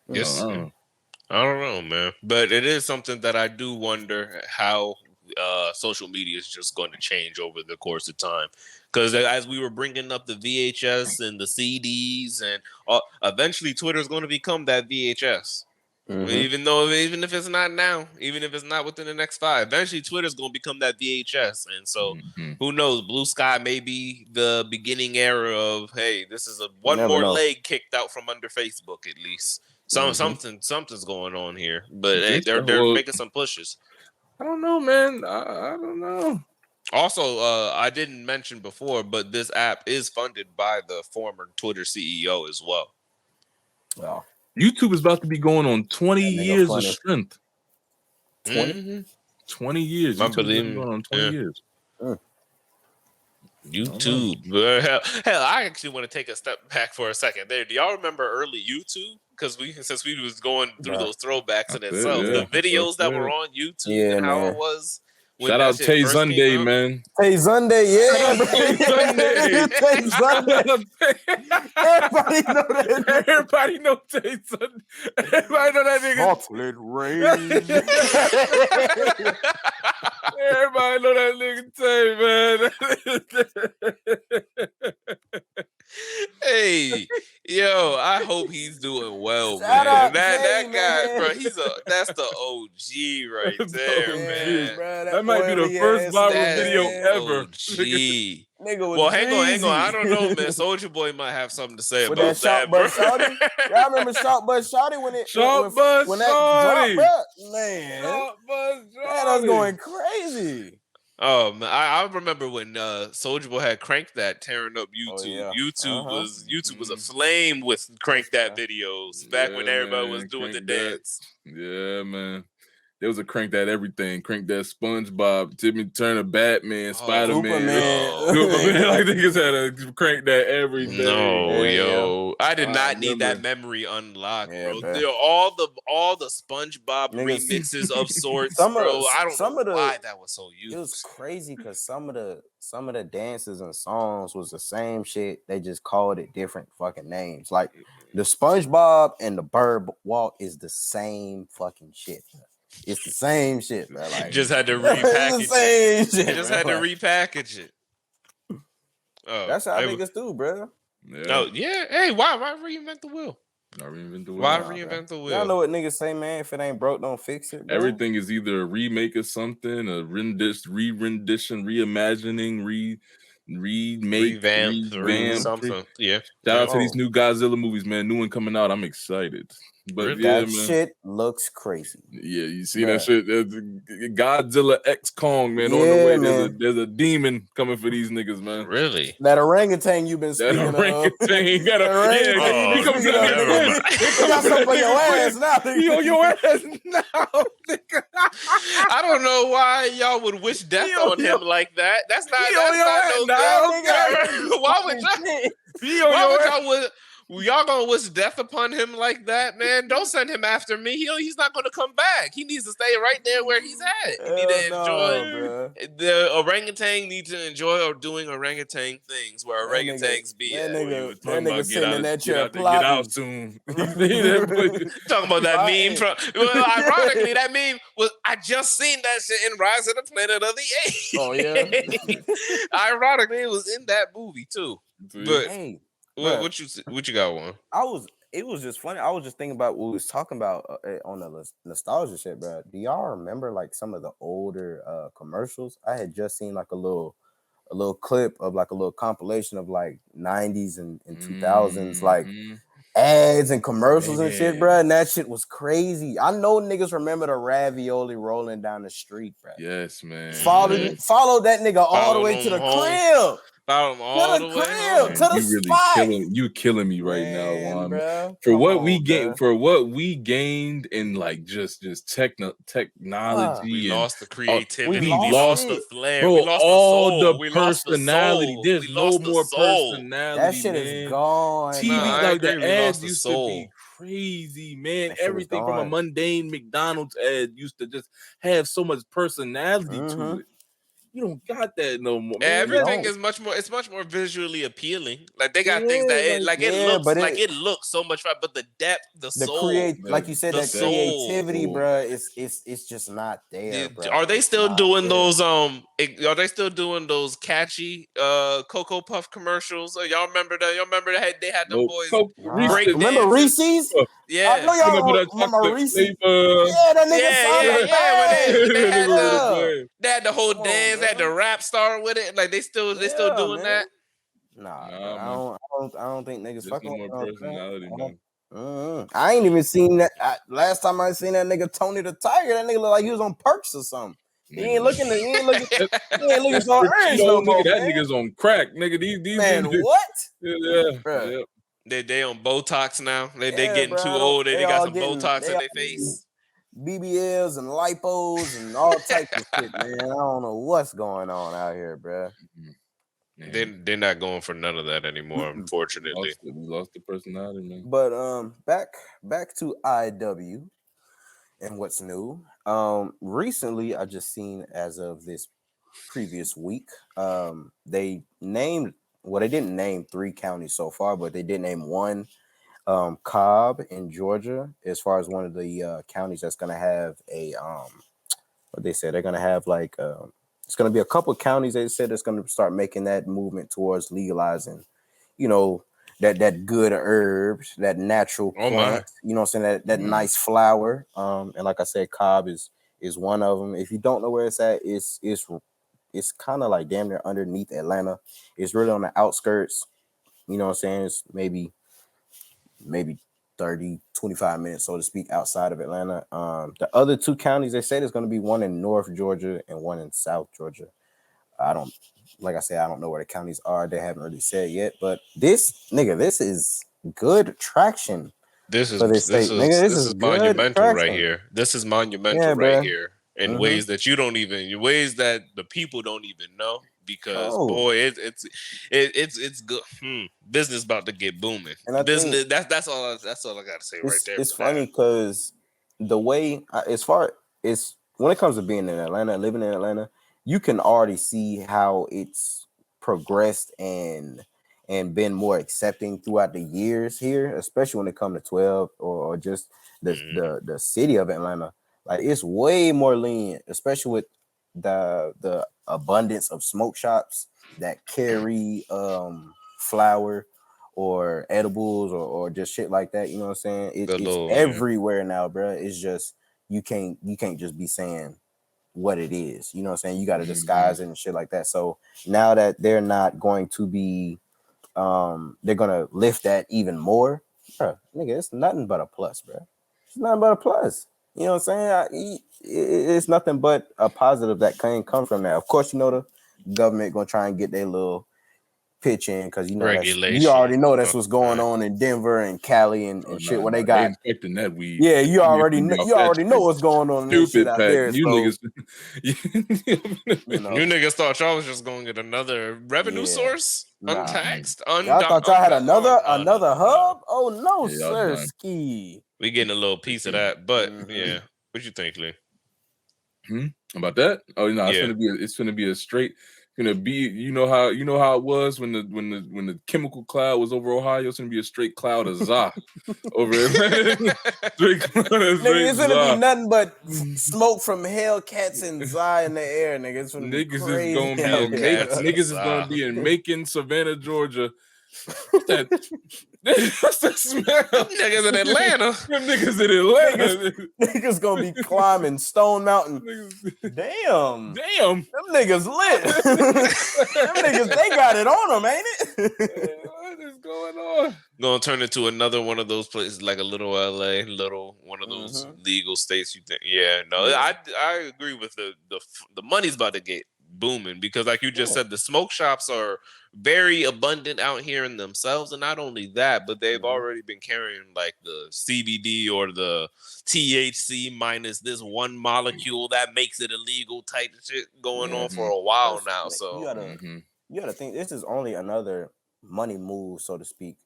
Yes. I don't know, man. But it is something that I do wonder how social media is just going to change over the course of time. Because as we were bringing up the VHS and the CDs, and eventually Twitter is going to become that VHS. Even if it's not now, even if it's not within the next 5, eventually Twitter's going to become that VHS. And so who knows? Blue Sky may be the beginning era of, hey, this is one more leg kicked out from under Facebook, at least. Something's going on here, but hey, they're making some pushes. I don't know, man. I don't know. Also, I didn't mention before, but this app is funded by the former Twitter CEO as well. Wow. YouTube is about to be going on 20 years of strength. 20? 20 years. YouTube is going on 20 years. YouTube. Hell, I actually want to take a step back for a second there. Do y'all remember early YouTube? Because since we was going through those throwbacks in itself, the videos that were on YouTube and how it was. Shout out Tay Sunday, man. Tay Sunday, yeah. Tay Sunday. Everybody know that. Everybody know Tay Sunday. Everybody know that nigga. Chocolate rain. Everybody know that nigga Tay, man. Hey, yo, I hope he's doing well, Shout man. out That Tay, guy, man. bro, that's the OG right there, man. Bro, that might be the first viral video ever. OG. Nigga was hang on. I don't know, man. Soulja Boy might have something to say with about that bro. Shawty? Y'all remember Shot Buzz Shawty when that Shawty. dropped, bro? Man, that was going crazy. Oh man, I remember when Soulja Boy had Crank That tearing up YouTube. YouTube was aflame with Crank That videos back when everybody was doing the dance. Yeah, man. There was a Crank That everything. Crank That SpongeBob, Timmy Turner, Batman, Spider-Man. Superman. Like niggas had a Crank That everything. No, yo. I did not need that memory unlocked, bro. All the SpongeBob remixes of sorts, bro. I don't know why that was so used. It was crazy because some of the dances and songs was the same shit. They just called it different fucking names. Like the SpongeBob and the Bird Walk is the same fucking shit, bro. It's the same shit, man. Like, just had to repackage it. Shit, just had to repackage it. Oh, that's how niggas do, bro. Yeah. Oh yeah. Hey, why reinvent the wheel? Why reinvent the wheel? Y'all know what niggas say, man. If it ain't broke, don't fix it. Bro. Everything is either a remake of something, a re-rendition, reimagining, revamp, something. Yeah. Shout out to these new Godzilla movies, man. New one coming out. I'm excited. But that shit looks crazy. Yeah, you see that shit. There's Godzilla X Kong, man. On the way, there's a demon coming for these niggas, man. Really? That orangutan you've been speaking of. He got he comes to the he got something for your ass now. He on your ass now. I don't know why y'all would wish death on him like that. That's not no. Why would y'all gonna wish death upon him like that, man? Don't send him after me. He's not gonna come back. He needs to stay right there where he's at. He need to enjoy. The orangutan need to enjoy doing orangutan things where orangutans be at. That nigga sitting in that chair get out soon. Talking about that meme from. Well, ironically, that meme was. I just seen that shit in Rise of the Planet of the Apes. Oh yeah. Ironically, it was in that movie too. But hey. What you got on? It was just funny. I was just thinking about what we was talking about on the nostalgia shit, bro. Do y'all remember like some of the older commercials? I had just seen like a little clip of like a little compilation of like 90s and 2000s like ads and commercials and shit, bro. And that shit was crazy. I know niggas remember the ravioli rolling down the street, bro. Yes, man. Follow that nigga all the way to the crib. All the way to the spot. You killing me right now, Juan. Bro. For what we gained in like just technology. We lost the creativity. We lost the flair. Bro, we lost all the personality. There's no more personality. That shit is gone. TV, like the ads used to be crazy, man. Everything from a mundane McDonald's ad used to just have so much personality to it. You don't got that no more, man. Everything is much more. It's much more visually appealing. Like they got Yeah, things that but it looks so much fun, but the depth, the soul, like you said, the that soul. creativity, bro, it's just not there, bro. Are they It's still not doing there. those? Are they still doing those catchy Cocoa Puff commercials? Y'all remember that? Y'all remember that they had the boys break Remember dancing? Reese's? Yeah, I know y'all remember Reese's. Flavor. Yeah, that nigga sounded yeah. When they had bad. they had the whole Come on, dance, they had bro. the rap star with it. Like they still doing man. that. Nah, man. I don't think niggas There's fucking no more with personality, man. I ain't even seen that. Last time I seen that nigga Tony the Tiger, that nigga look like he was on perks or something. He ain't looking so orange no more, That man. nigga's on crack, nigga. These Man, niggas, what? yeah. They on Botox now. They getting too old. They got some Botox in their face. BBLs and lipos and all types of shit, man. I don't know what's going on out here, bro. They're not going for none of that anymore, unfortunately. We lost the personality, man. But back to IW and what's new. Recently I just seen as of this previous week, they named they didn't name 3 counties so far, but they did name one, Cobb in Georgia, as far as one of the counties that's gonna have a what they said they're gonna have like it's gonna be a couple of counties they said it's gonna start making that movement towards legalizing, that good herbs, that natural plant, you know what I'm saying, that nice flower. And like I said, Cobb is one of them. If you don't know where it's at, it's kind of like damn near underneath Atlanta. It's really on the outskirts. You know what I'm saying? It's maybe 30, 25 minutes, so to speak, outside of Atlanta. The other 2 counties, they said there's going to be one in North Georgia and one in South Georgia. Like I said, I don't know where the counties are. They haven't really said yet, but this is good traction. This is monumental right here. This is monumental right here in ways that ways that the people don't even know. Because boy, it's good. Business about to get booming. And Business. That's all I got to say right there. It's funny because the way, as far as when it comes to being in Atlanta, living in Atlanta, you can already see how it's progressed and been more accepting throughout the years here, especially when it comes to 12 or just the city of Atlanta. Like it's way more lenient, especially with the abundance of smoke shops that carry flour or edibles or just shit like that. You know what I'm saying? It's everywhere now, bro. It's just you can't just be saying what it is. You know what I'm saying? You got to disguise it and shit like that. So now that they're not going to be, they're gonna lift that even more, bro. Nigga, it's nothing but a plus, bro. It's nothing but a plus. You know what I'm saying? It's nothing but a positive that can come from that. Of course, the government gonna try and get their little pitch in because you already know that's what's going on in Denver and Cali and shit where they got inspecting that weed. Yeah, you already know what's going on in this shit out there. You niggas, you niggas thought y'all was just going to get another revenue source, untaxed. Y'all thought y'all had another hub? Oh no, sir, ski. We getting a little piece of that, but yeah. What you think, Lee? About that? Oh, it's gonna be a straight. Gonna be, you know how it was when the chemical cloud was over Ohio. It's gonna be a straight cloud of za over it. It's gonna be nothing but smoke from Hellcats and za in the air, nigga. It's gonna be crazy. Niggas is gonna be in Macon, Savannah, Georgia. What's that smell? Niggas in Atlanta. Niggas in Atlanta. Niggas gonna be climbing Stone Mountain. Damn. Them niggas lit. Them niggas, they got it on them, ain't it? What is going on? Gonna turn into another one of those places, like a little LA, one of those legal states. You think? Yeah, no, I agree with the money's about to get booming because, like you just said, the smoke shops are very abundant out here in themselves, and not only that, but they've already been carrying like the CBD or the THC minus this one molecule that makes it illegal type of shit going on for a while now. So you gotta think this is only another money move, so to speak,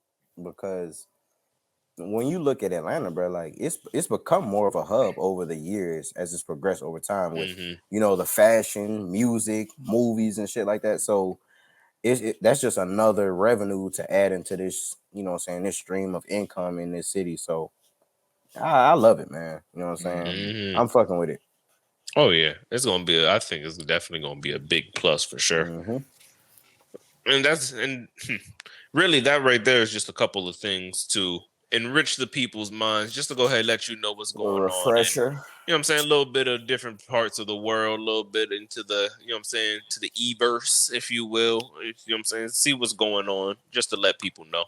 because when you look at Atlanta, bro, like it's become more of a hub over the years as it's progressed over time with the fashion, music, movies, and shit like that. So that's just another revenue to add into this, this stream of income in this city. So I love it, man. You know what I'm saying? I'm fucking with it. Oh yeah, it's gonna be. I think it's definitely gonna be a big plus for sure. And really that right there is just a couple of things to enrich the people's minds, just to go ahead and let you know what's going on. And, you know what I'm saying? A little bit of different parts of the world, a little bit into the, to the e-verse, if you will. You know what I'm saying? See what's going on, just to let people know.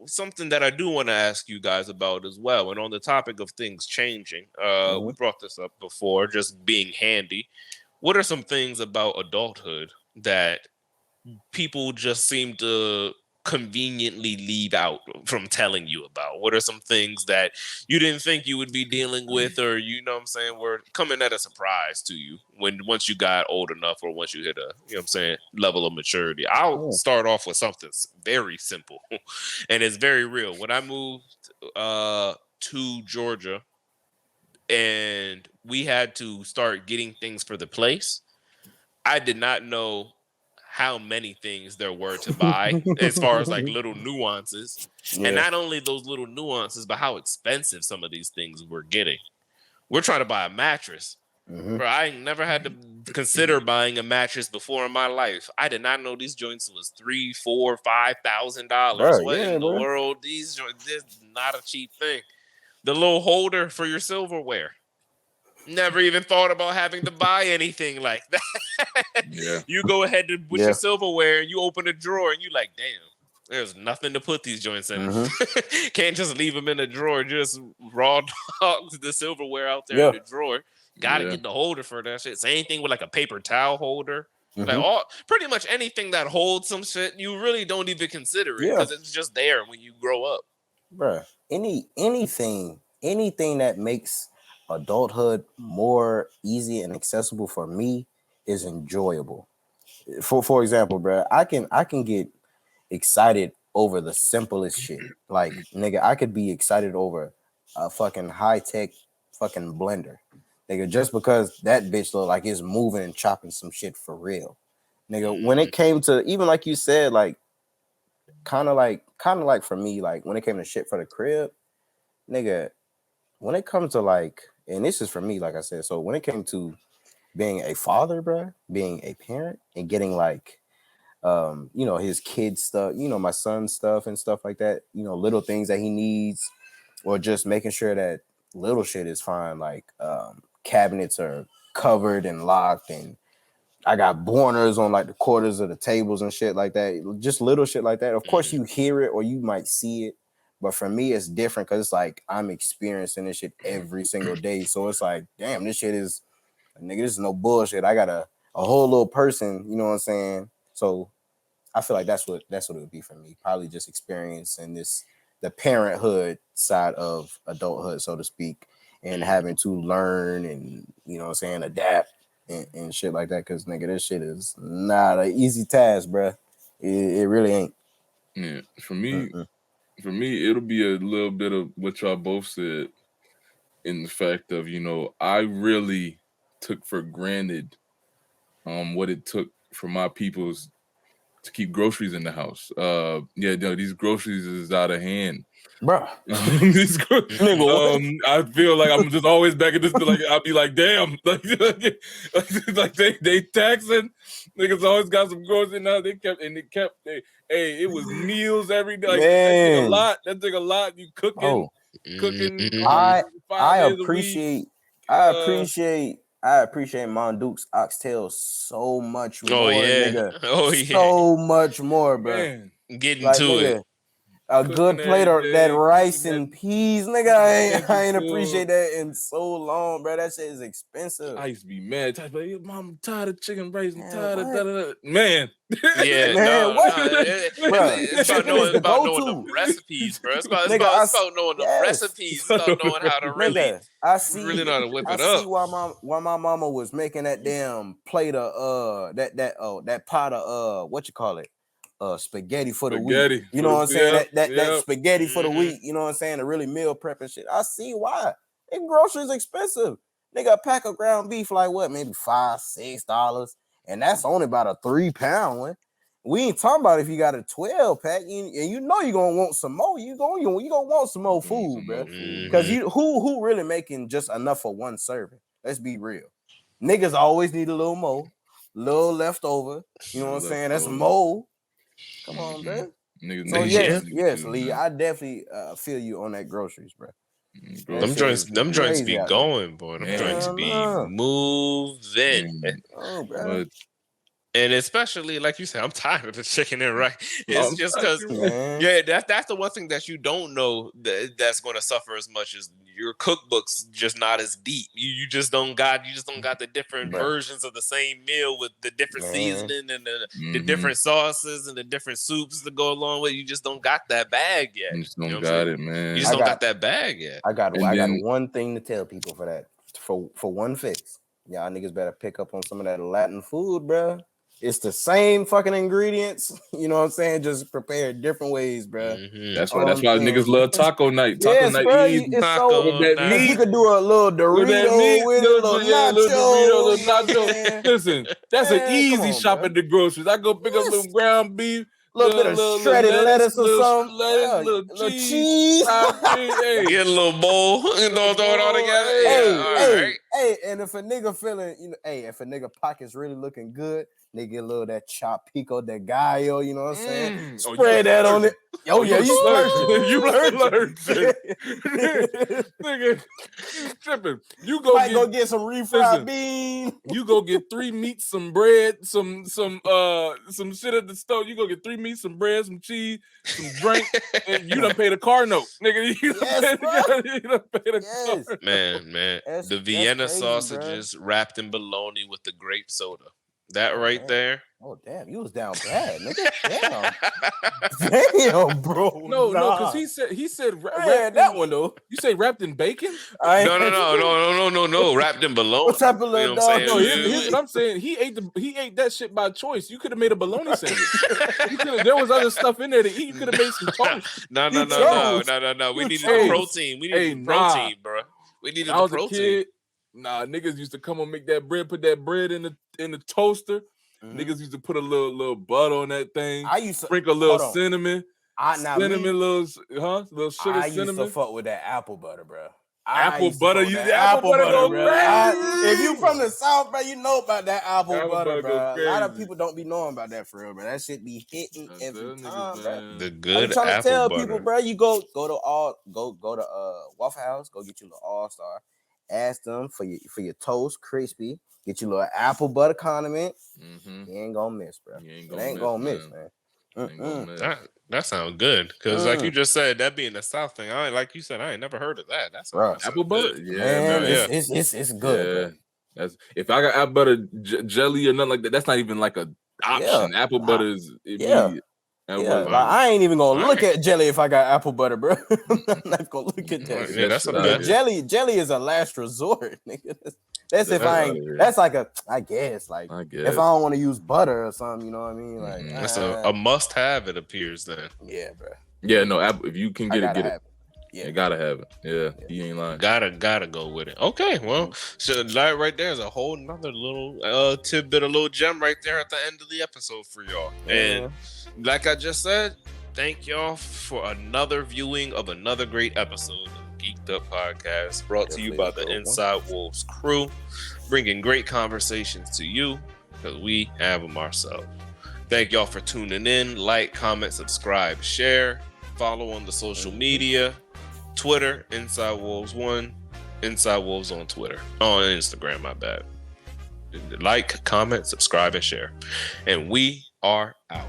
Something that I do want to ask you guys about as well, and on the topic of things changing, we brought this up before, just being handy. What are some things about adulthood that people just seem to conveniently leave out from telling you about? What are some things that you didn't think you would be dealing with, or were coming at a surprise to you once you got old enough, or once you hit a level of maturity? I'll start off with something very simple and it's very real. When I moved to Georgia and we had to start getting things for the place, I did not know how many things there were to buy as far as like little nuances. And not only those little nuances, but how expensive some of these things we're getting. We're trying to buy a mattress. Bro, I ain't never had to consider buying a mattress before in my life. I did not know these joints was $3,000, $4,000, $5,000. What in the world? These joints, this is not a cheap thing. The little holder for your silverware. Never even thought about having to buy anything like that. You go ahead with your silverware and you open a drawer and you like, damn, there's nothing to put these joints in. Can't just leave them in a drawer. Just raw dogs the silverware out there in the drawer. Gotta get the holder for that shit. Same thing with like a paper towel holder. Like pretty much anything that holds some shit, you really don't even consider it because it's just there when you grow up. Bruh, anything that makes adulthood more easy and accessible for me is enjoyable. For example, bro, I can get excited over the simplest shit. Like, nigga, I could be excited over a fucking high-tech fucking blender. Nigga, just because that bitch look like it's moving and chopping some shit for real. Nigga, when it came to, even like you said, like kind of like for me, like when it came to shit for the crib, nigga, when it comes to like, and this is for me, like I said, so when it came to being a father, bro, being a parent and getting like, his kids stuff, my son's stuff and stuff like that, little things that he needs, or just making sure that little shit is fine. Like, cabinets are covered and locked, and I got borners on like the quarters of the tables and shit like that. Just little shit like that. Of course, you hear it or you might see it, but for me, it's different because it's like I'm experiencing this shit every single day. So it's like, damn, this shit is, nigga, this is no bullshit. I got a whole little person, you know what I'm saying? So I feel like that's what it would be for me. Probably just experiencing the parenthood side of adulthood, so to speak, and having to learn and, adapt and shit like that. Because, nigga, this shit is not an easy task, bro. It really ain't. Yeah, for me, it'll be a little bit of what y'all both said, in the fact of, I really took for granted what it took for my peoples to keep groceries in the house. These groceries is out of hand, bro. I feel like I'm just always back at this. Like I'll be like, damn, like they taxing niggas. Always got some groceries now. It was meals every day. Like, that took a lot. You cooking. I appreciate Mondukes oxtail so much more, nigga. So much more, bro. Man. Getting like, to nigga, it. A good plate of that rice and peas, nigga. I ain't appreciate that in so long, bro. That shit is expensive. I used to be mad. I was like, Mom, I'm tired of chicken rice. I'm tired of da-da-da. Man. Yeah, man, it's about knowing the recipes, bro. It's about knowing the recipes. It's about knowing how to really, know how to whip it up. I see why my mama was making that damn plate of that pot of what you call it? spaghetti for the Spaghetti week. You know what I'm saying? yeah, That spaghetti for the week. You know what I'm saying? The really meal prep and shit. I see why. And groceries expensive. Nigga, a pack of ground beef like what? Maybe $5-6, and that's only about a 3-pound one. We ain't talking about if you got a 12 pack, and you know you're gonna want some more. You gonna want some more food, bro. Because who really making just enough for one serving? Let's be real. Niggas always need a little more, little leftover. You know what I'm saying? That's more. Come on, bro. Niggas, So yes, Lee, I definitely feel you on that groceries, bro. Them joints be going, boy. Them joints be moving. Oh, bro. And especially, like you said, I'm tired of the chicken and rice. It's just because, that's the one thing that you don't know that's going to suffer as much as your cookbook's just not as deep. You just don't got the different versions of the same meal with the different seasoning and the different sauces and the different soups to go along with. You just don't got that bag yet. You just don't got it, man. You just don't got that bag yet. I got one thing to tell people for that. For one fix, y'all niggas better pick up on some of that Latin food, bro. It's the same fucking ingredients, you know what I'm saying? Just prepared different ways, bro. That's why niggas love taco night. Taco night, bro, easy. It's so you could do a little Dorito with a little nacho. Listen, that's an easy shop at the groceries. I go pick up some ground beef, little bit of shredded lettuce or something, little cheese. Get a little bowl and throw it all together. Hey, and if a nigga feeling, if a nigga pocket's really looking good, they get a little of that chopped pico de gallo, you know what I'm saying? Spread that on it. Oh yeah, you learned. Nigga, tripping. You go get some refried beans. You go get 3 meats, some bread, some shit at the store. You go get 3 meats, some bread, some cheese, some drink, and you done pay the car note, nigga. You done pay the car. Man. The Vienna sausages wrapped in bologna with the grape soda. That right there. Oh damn, you was down bad, nigga. Damn, bro. No, because he said that one though. You say wrapped in bacon? No. Wrapped in bologna. What type of little dog? No, here's what I'm saying. He ate that shit by choice. You could have made a bologna sandwich. There was other stuff in there to eat. You could have made some toast. No. We needed the protein. We needed the protein, bro. We needed the protein. Nah, niggas used to come and make that bread, put that bread in the toaster. Niggas used to put a little butter on that thing. I used to sprinkle a little cinnamon. Little sugar cinnamon. I used to fuck with that apple butter, bro. Apple butter go crazy. If you from the South, bro, you know about that apple butter, bro. A lot of people don't be knowing about that for real, bro. That shit be hitting every time, bro. The good I'm trying apple to tell butter. people, bro. You go to Waffle House, go get you a little All-Star. Ask them for your toast crispy. Get you a little apple butter condiment. You ain't gonna miss, bro. You ain't gonna miss, man. That sounds good because, like you just said, that being the South thing, like you said, I ain't never heard of that. That's apple butter. Good. It's good. That's if I got apple butter jelly or nothing like that. That's not even like a option. Apple butter is immediate. I ain't even gonna look at jelly if I got apple butter, bro. I'm not gonna look at that. Yeah, that's a bad. Jelly is a last resort, nigga. That's if I ain't. That's like I guess if I don't want to use butter or something, you know what I mean? Like that's a must-have. It appears then. Yeah, bro. Yeah, no. If you can get it. Yeah, you gotta have it. Yeah, you ain't lying. Gotta go with it. Okay, well, so that right there is a whole nother little tidbit, a little gem right there at the end of the episode for y'all. And like I just said, thank y'all for another viewing of another great episode of Geeked Up Podcast, brought to you by the Inside Wolves crew, bringing great conversations to you because we have them ourselves. Thank y'all for tuning in. Like, comment, subscribe, share, follow on the social media. Twitter, Inside Wolves 1, Inside Wolves on Twitter. On Instagram, my bad. Like, comment, subscribe, and share. And we are out.